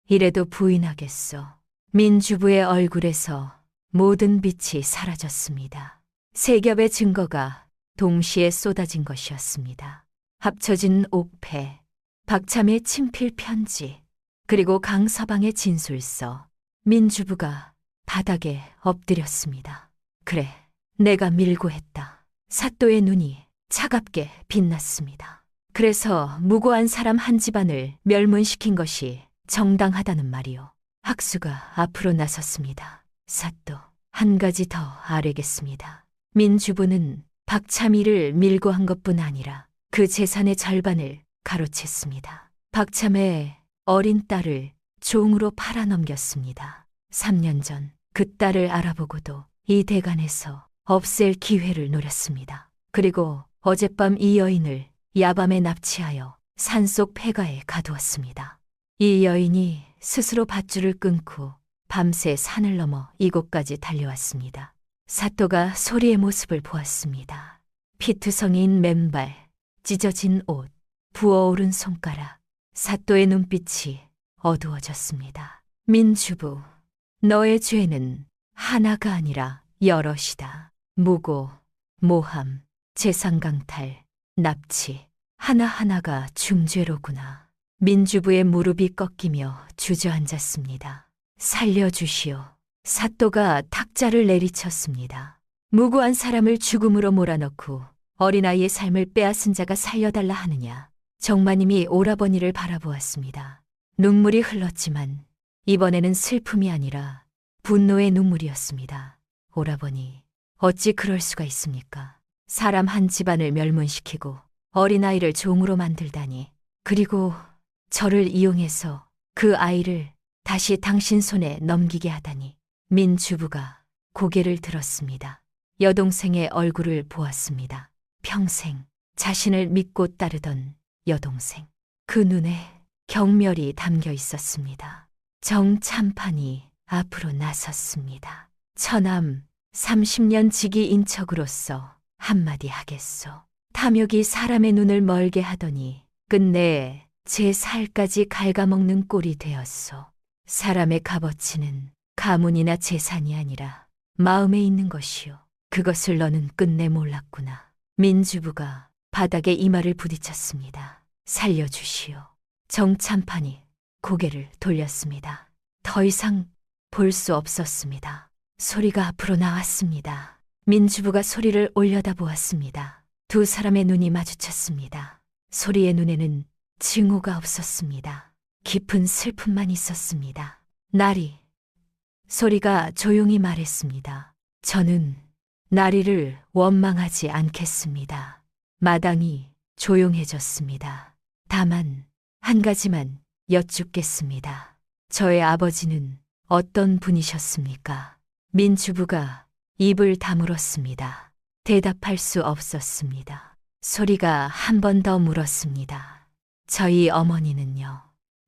이래도 부인하겠어. 민주부의 얼굴에서 모든 빛이 사라졌습니다. 세 겹의 증거가 동시에 쏟아진 것이었습니다. 합쳐진 옥패, 박참의 친필 편지, 그리고 강서방의 진술서. 민주부가 바닥에 엎드렸습니다. 그래, 내가 밀고 했다. 사또의 눈이 차갑게 빛났습니다. 그래서 무고한 사람 한 집안을 멸문시킨 것이 정당하다는 말이오. 학수가 앞으로 나섰습니다. 사또, 한 가지 더 아뢰겠습니다. 민주부는 박참이를 밀고 한 것뿐 아니라 그 재산의 절반을 가로챘습니다. 박참의 어린 딸을 종으로 팔아넘겼습니다. 3년 전 그 딸을 알아보고도 이 대간에서 없앨 기회를 노렸습니다. 그리고 어젯밤 이 여인을 야밤에 납치하여 산속 폐가에 가두었습니다. 이 여인이 스스로 밧줄을 끊고 밤새 산을 넘어 이곳까지 달려왔습니다. 사또가 소리의 모습을 보았습니다. 피투성이인 맨발, 찢어진 옷, 부어오른 손가락. 사또의 눈빛이 어두워졌습니다. 민주부, 너의 죄는 하나가 아니라 여럿이다. 무고, 모함, 재산강탈, 납치, 하나하나가 중죄로구나. 민주부의 무릎이 꺾이며 주저앉았습니다. 살려주시오. 사또가 탁자를 내리쳤습니다. 무고한 사람을 죽음으로 몰아넣고 어린아이의 삶을 빼앗은 자가 살려달라 하느냐. 정마님이 오라버니를 바라보았습니다. 눈물이 흘렀지만 이번에는 슬픔이 아니라 분노의 눈물이었습니다. 오라버니, 어찌 그럴 수가 있습니까? 사람 한 집안을 멸문시키고 어린아이를 종으로 만들다니. 그리고 저를 이용해서 그 아이를 다시 당신 손에 넘기게 하다니. 민주부가 고개를 들었습니다. 여동생의 얼굴을 보았습니다. 평생 자신을 믿고 따르던 여동생. 그 눈에 경멸이 담겨 있었습니다. 정참판이 앞으로 나섰습니다. 처남 30년 지기 인척으로서 한마디 하겠소. 탐욕이 사람의 눈을 멀게 하더니 끝내 제 살까지 갉아먹는 꼴이 되었소. 사람의 값어치는 가문이나 재산이 아니라 마음에 있는 것이오. 그것을 너는 끝내 몰랐구나. 민주부가 바닥에 이마를 부딪혔습니다. 살려주시오. 정참판이 고개를 돌렸습니다. 더 이상 볼 수 없었습니다. 소리가 앞으로 나왔습니다. 민주부가 소리를 올려다보았습니다. 두 사람의 눈이 마주쳤습니다. 소리의 눈에는 증오가 없었습니다. 깊은 슬픔만 있었습니다. 나리, 소리가 조용히 말했습니다. 저는 나리를 원망하지 않겠습니다. 마당이 조용해졌습니다. 다만 한 가지만 여쭙겠습니다. 저의 아버지는 어떤 분이셨습니까? 민주부가 입을 다물었습니다. 대답할 수 없었습니다. 소리가 한 번 더 물었습니다. 저희 어머니는요?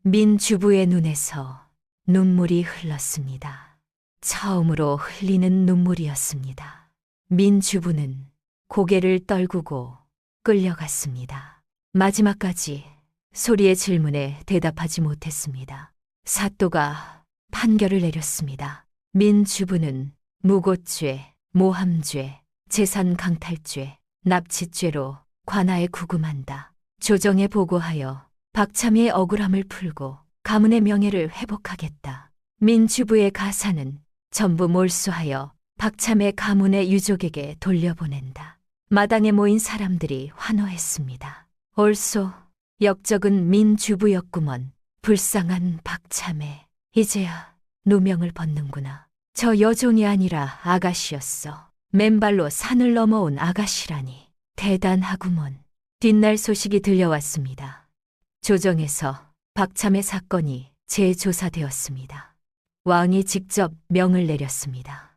민주부의 눈에서 눈물이 흘렀습니다. 처음으로 흘리는 눈물이었습니다. 민주부는 고개를 떨구고 끌려갔습니다. 마지막까지 소리의 질문에 대답하지 못했습니다. 사또가 판결을 내렸습니다. 민주부는 무고죄, 모함죄, 재산 강탈죄, 납치죄로 관하에 구금한다. 조정에 보고하여 박참이의 억울함을 풀고 가문의 명예를 회복하겠다. 민주부의 가사는 전부 몰수하여 박참의 가문의 유족에게 돌려보낸다. 마당에 모인 사람들이 환호했습니다. 옳소. 역적은 민주부였구먼. 불쌍한 박참에 이제야 누명을 벗는구나. 저 여종이 아니라 아가씨였어. 맨발로 산을 넘어온 아가씨라니 대단하구먼. 뒷날 소식이 들려왔습니다. 조정에서 박참의 사건이 재조사되었습니다. 왕이 직접 명을 내렸습니다.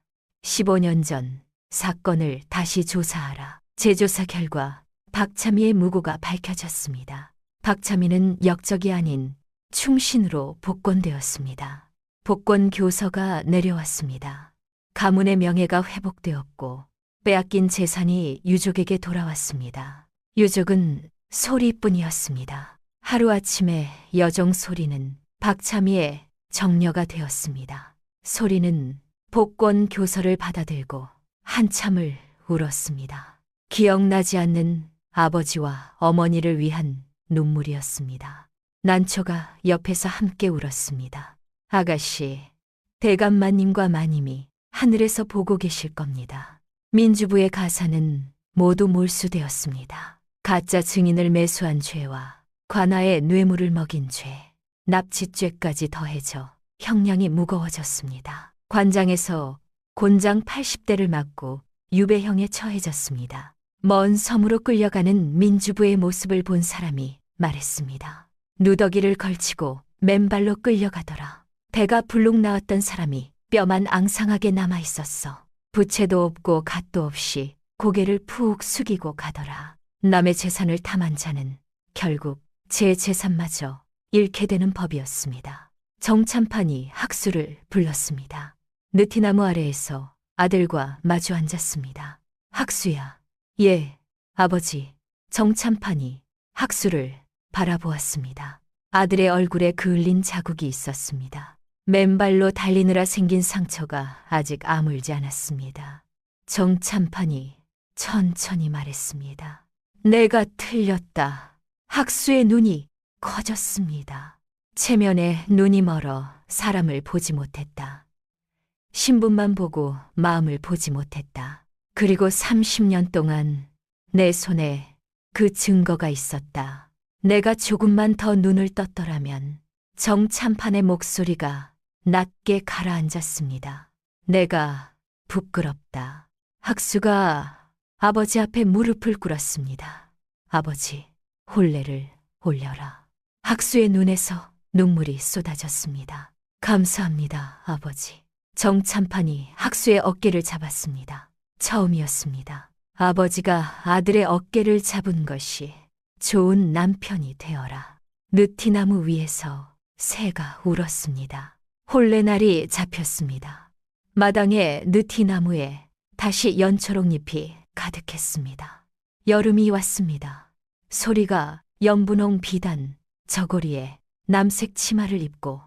15년 전 사건을 다시 조사하라. 재조사 결과 박참희의 무고가 밝혀졌습니다. 박참희는 역적이 아닌 충신으로 복권되었습니다. 복권 교서가 내려왔습니다. 가문의 명예가 회복되었고 빼앗긴 재산이 유족에게 돌아왔습니다. 유족은 소리뿐이었습니다. 하루아침에 여종 소리는 박참희의 정려가 되었습니다. 소리는 복권 교서를 받아들고 한참을 울었습니다. 기억나지 않는 아버지와 어머니를 위한 눈물이었습니다. 난초가 옆에서 함께 울었습니다. 아가씨, 대감마님과 마님이 하늘에서 보고 계실 겁니다. 민주부의 가사는 모두 몰수되었습니다. 가짜 증인을 매수한 죄와 관아의 뇌물을 먹인 죄, 납치죄까지 더해져 형량이 무거워졌습니다. 관장에서 곤장 80대를 맞고 유배형에 처해졌습니다. 먼 섬으로 끌려가는 민주부의 모습을 본 사람이 말했습니다. 누더기를 걸치고 맨발로 끌려가더라. 배가 불룩 나왔던 사람이 뼈만 앙상하게 남아있었어. 부채도 없고 갓도 없이 고개를 푹 숙이고 가더라. 남의 재산을 탐한 자는 결국 제 재산마저 잃게 되는 법이었습니다. 정참판이 학수를 불렀습니다. 느티나무 아래에서 아들과 마주 앉았습니다. 학수야. 예, 아버지. 정참판이 학수를 바라보았습니다. 아들의 얼굴에 그을린 자국이 있었습니다. 맨발로 달리느라 생긴 상처가 아직 아물지 않았습니다. 정참판이 천천히 말했습니다. 내가 틀렸다. 학수의 눈이 커졌습니다. 체면에 눈이 멀어 사람을 보지 못했다. 신분만 보고 마음을 보지 못했다. 그리고 30년 동안 내 손에 그 증거가 있었다. 내가 조금만 더 눈을 떴더라면 정참판의 목소리가 낮게 가라앉았습니다. 내가 부끄럽다. 학수가 아버지 앞에 무릎을 꿇었습니다. 아버지, 혼례를 올려라. 학수의 눈에서 눈물이 쏟아졌습니다. 감사합니다, 아버지. 정참판이 학수의 어깨를 잡았습니다. 처음이었습니다. 아버지가 아들의 어깨를 잡은 것이 좋은 남편이 되어라. 느티나무 위에서 새가 울었습니다. 혼례날이 잡혔습니다. 마당의 느티나무에 다시 연초록잎이 가득했습니다. 여름이 왔습니다. 소리가 연분홍 비단 저고리에 남색 치마를 입고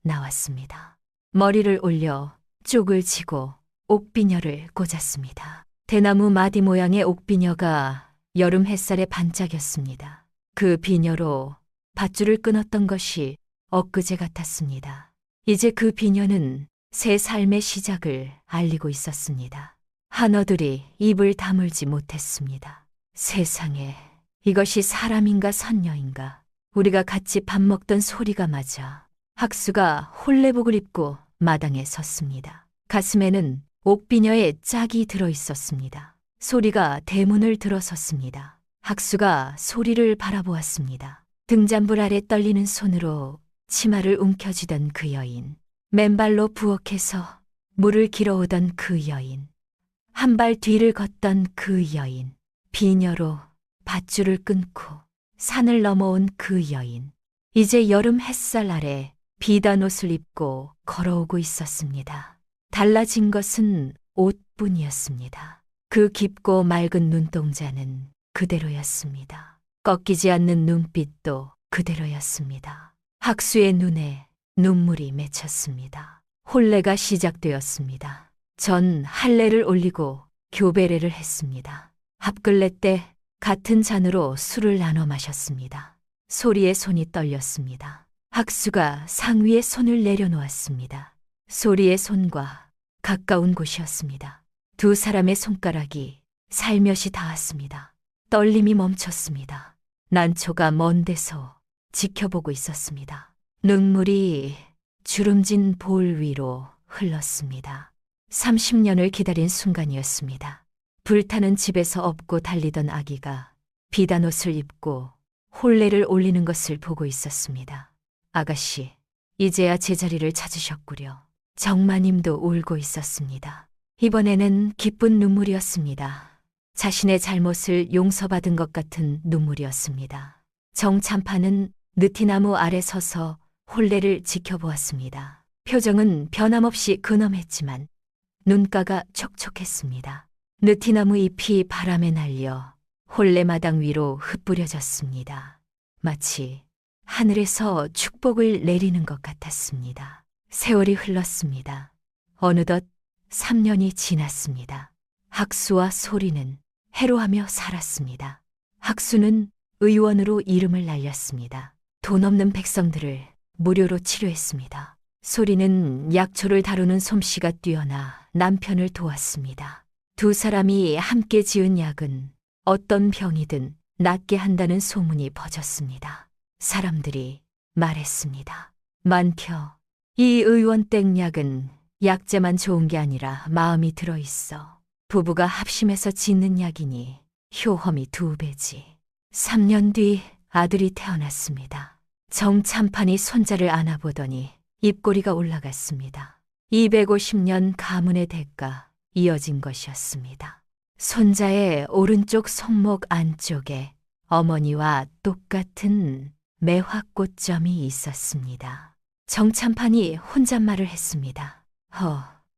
나왔습니다. 머리를 올려 쪽을 치고 옥비녀를 꽂았습니다. 대나무 마디 모양의 옥비녀가 여름 햇살에 반짝였습니다. 그 비녀로 밧줄을 끊었던 것이 엊그제 같았습니다. 이제 그 비녀는 새 삶의 시작을 알리고 있었습니다. 한어들이 입을 다물지 못했습니다. 세상에, 이것이 사람인가 선녀인가. 우리가 같이 밥 먹던 소리가 맞아. 학수가 혼례복을 입고 마당에 섰습니다. 가슴에는 옥비녀의 짝이 들어있었습니다. 소리가 대문을 들어섰습니다. 학수가 소리를 바라보았습니다. 등잔불 아래 떨리는 손으로 치마를 움켜쥐던 그 여인, 맨발로 부엌에서 물을 길어오던 그 여인, 한 발 뒤를 걷던 그 여인, 비녀로 밧줄을 끊고 산을 넘어온 그 여인, 이제 여름 햇살 아래 비단 옷을 입고 걸어오고 있었습니다. 달라진 것은 옷뿐이었습니다. 그 깊고 맑은 눈동자는 그대로였습니다. 꺾이지 않는 눈빛도 그대로였습니다. 학수의 눈에 눈물이 맺혔습니다. 혼례가 시작되었습니다. 전 할례를 올리고 교배례를 했습니다. 합글레 때 같은 잔으로 술을 나눠 마셨습니다. 소리의 손이 떨렸습니다. 학수가 상위에 손을 내려놓았습니다. 소리의 손과 가까운 곳이었습니다. 두 사람의 손가락이 살며시 닿았습니다. 떨림이 멈췄습니다. 난초가 먼 데서 지켜보고 있었습니다. 눈물이 주름진 볼 위로 흘렀습니다. 30년을 기다린 순간이었습니다. 불타는 집에서 업고 달리던 아기가 비단 옷을 입고 혼례를 올리는 것을 보고 있었습니다. 아가씨, 이제야 제자리를 찾으셨구려. 정마님도 울고 있었습니다. 이번에는 기쁜 눈물이었습니다. 자신의 잘못을 용서받은 것 같은 눈물이었습니다. 정참판은 느티나무 아래 서서 혼례를 지켜보았습니다. 표정은 변함없이 근엄했지만 눈가가 촉촉했습니다. 느티나무 잎이 바람에 날려 혼례마당 위로 흩뿌려졌습니다. 마치 하늘에서 축복을 내리는 것 같았습니다. 세월이 흘렀습니다. 어느덧 3년이 지났습니다. 학수와 소리는 해로하며 살았습니다. 학수는 의원으로 이름을 날렸습니다. 돈 없는 백성들을 무료로 치료했습니다. 소리는 약초를 다루는 솜씨가 뛰어나 남편을 도왔습니다. 두 사람이 함께 지은 약은 어떤 병이든 낫게 한다는 소문이 퍼졌습니다. 사람들이 말했습니다. 많겨, 이 의원 땡약은 약재만 좋은 게 아니라 마음이 들어있어. 부부가 합심해서 짓는 약이니 효험이 2배지. 3년 뒤 아들이 태어났습니다. 정참판이 손자를 안아보더니 입꼬리가 올라갔습니다. 250년 가문의 대가 이어진 것이었습니다. 손자의 오른쪽 손목 안쪽에 어머니와 똑같은 매화꽃점이 있었습니다. 정참판이 혼잣말을 했습니다.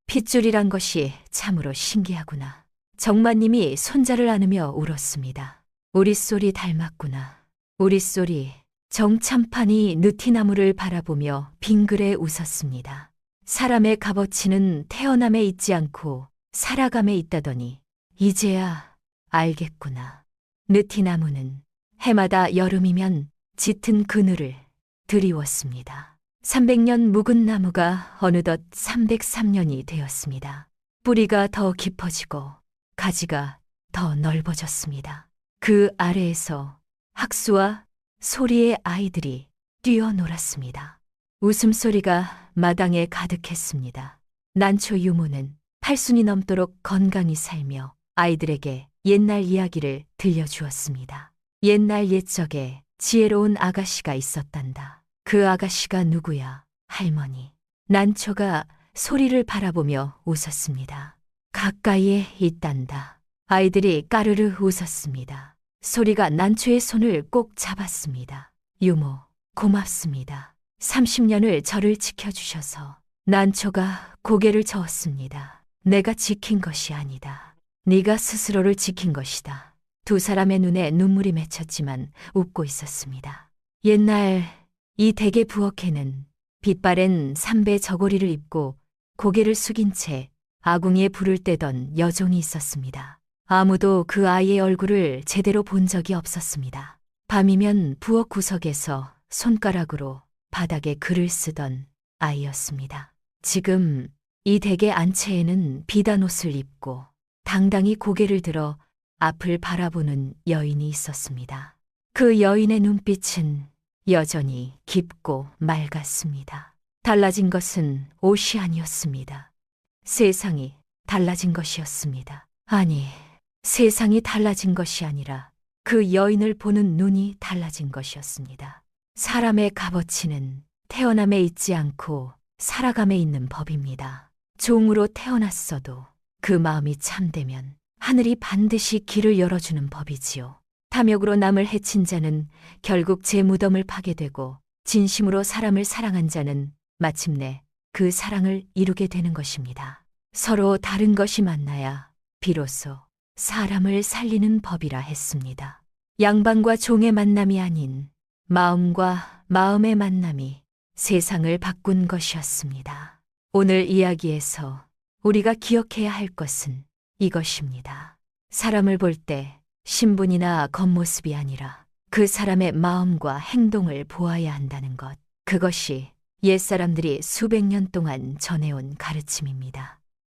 핏줄이란 것이 참으로 신기하구나. 정마님이 손자를 안으며 울었습니다. 우리 쏠이 닮았구나. 우리 쏠이. 정참판이 느티나무를 바라보며 빙그레 웃었습니다. 사람의 값어치는 태어남에 있지 않고 살아감에 있다더니 이제야 알겠구나. 느티나무는 해마다 여름이면 짙은 그늘을 드리웠습니다. 300년 묵은 나무가 어느덧 303년이 되었습니다. 뿌리가 더 깊어지고 가지가 더 넓어졌습니다. 그 아래에서 학수와 소리의 아이들이 뛰어놀았습니다. 웃음소리가 마당에 가득했습니다. 난초 유모는 8순이 넘도록 건강히 살며 아이들에게 옛날 이야기를 들려주었습니다. 옛날 옛적에 지혜로운 아가씨가 있었단다. 그 아가씨가 누구야? 할머니. 난초가 소리를 바라보며 웃었습니다. 가까이에 있단다. 아이들이 까르르 웃었습니다. 소리가 난초의 손을 꼭 잡았습니다. 유모, 고맙습니다. 30년을 저를 지켜주셔서. 난초가 고개를 저었습니다. 내가 지킨 것이 아니다. 네가 스스로를 지킨 것이다. 두 사람의 눈에 눈물이 맺혔지만 웃고 있었습니다. 옛날 이 댁의 부엌에는 빛바랜 삼배 저고리를 입고 고개를 숙인 채 아궁이에 불을 떼던 여종이 있었습니다. 아무도 그 아이의 얼굴을 제대로 본 적이 없었습니다. 밤이면 부엌 구석에서 손가락으로 바닥에 글을 쓰던 아이였습니다. 지금 이 댁의 안채에는 비단 옷을 입고 당당히 고개를 들어 앞을 바라보는 여인이 있었습니다. 그 여인의 눈빛은 여전히 깊고 맑았습니다. 달라진 것은 옷이 아니었습니다. 세상이 달라진 것이었습니다. 아니, 세상이 달라진 것이 아니라 그 여인을 보는 눈이 달라진 것이었습니다. 사람의 값어치는 태어남에 있지 않고 살아감에 있는 법입니다. 종으로 태어났어도 그 마음이 참되면 하늘이 반드시 길을 열어주는 법이지요. 탐욕으로 남을 해친 자는 결국 제 무덤을 파게 되고 진심으로 사람을 사랑한 자는 마침내 그 사랑을 이루게 되는 것입니다. 서로 다른 것이 만나야 비로소 사람을 살리는 법이라 했습니다. 양반과 종의 만남이 아닌 마음과 마음의 만남이 세상을 바꾼 것이었습니다. 오늘 이야기에서 우리가 기억해야 할 것은 이것입니다. 사람을 볼 때 신분이나 겉모습이 아니라 그 사람의 마음과 행동을 보아야 한다는 것. 그것이 옛사람들이 수백 년 동안 전해온 가르침입니다.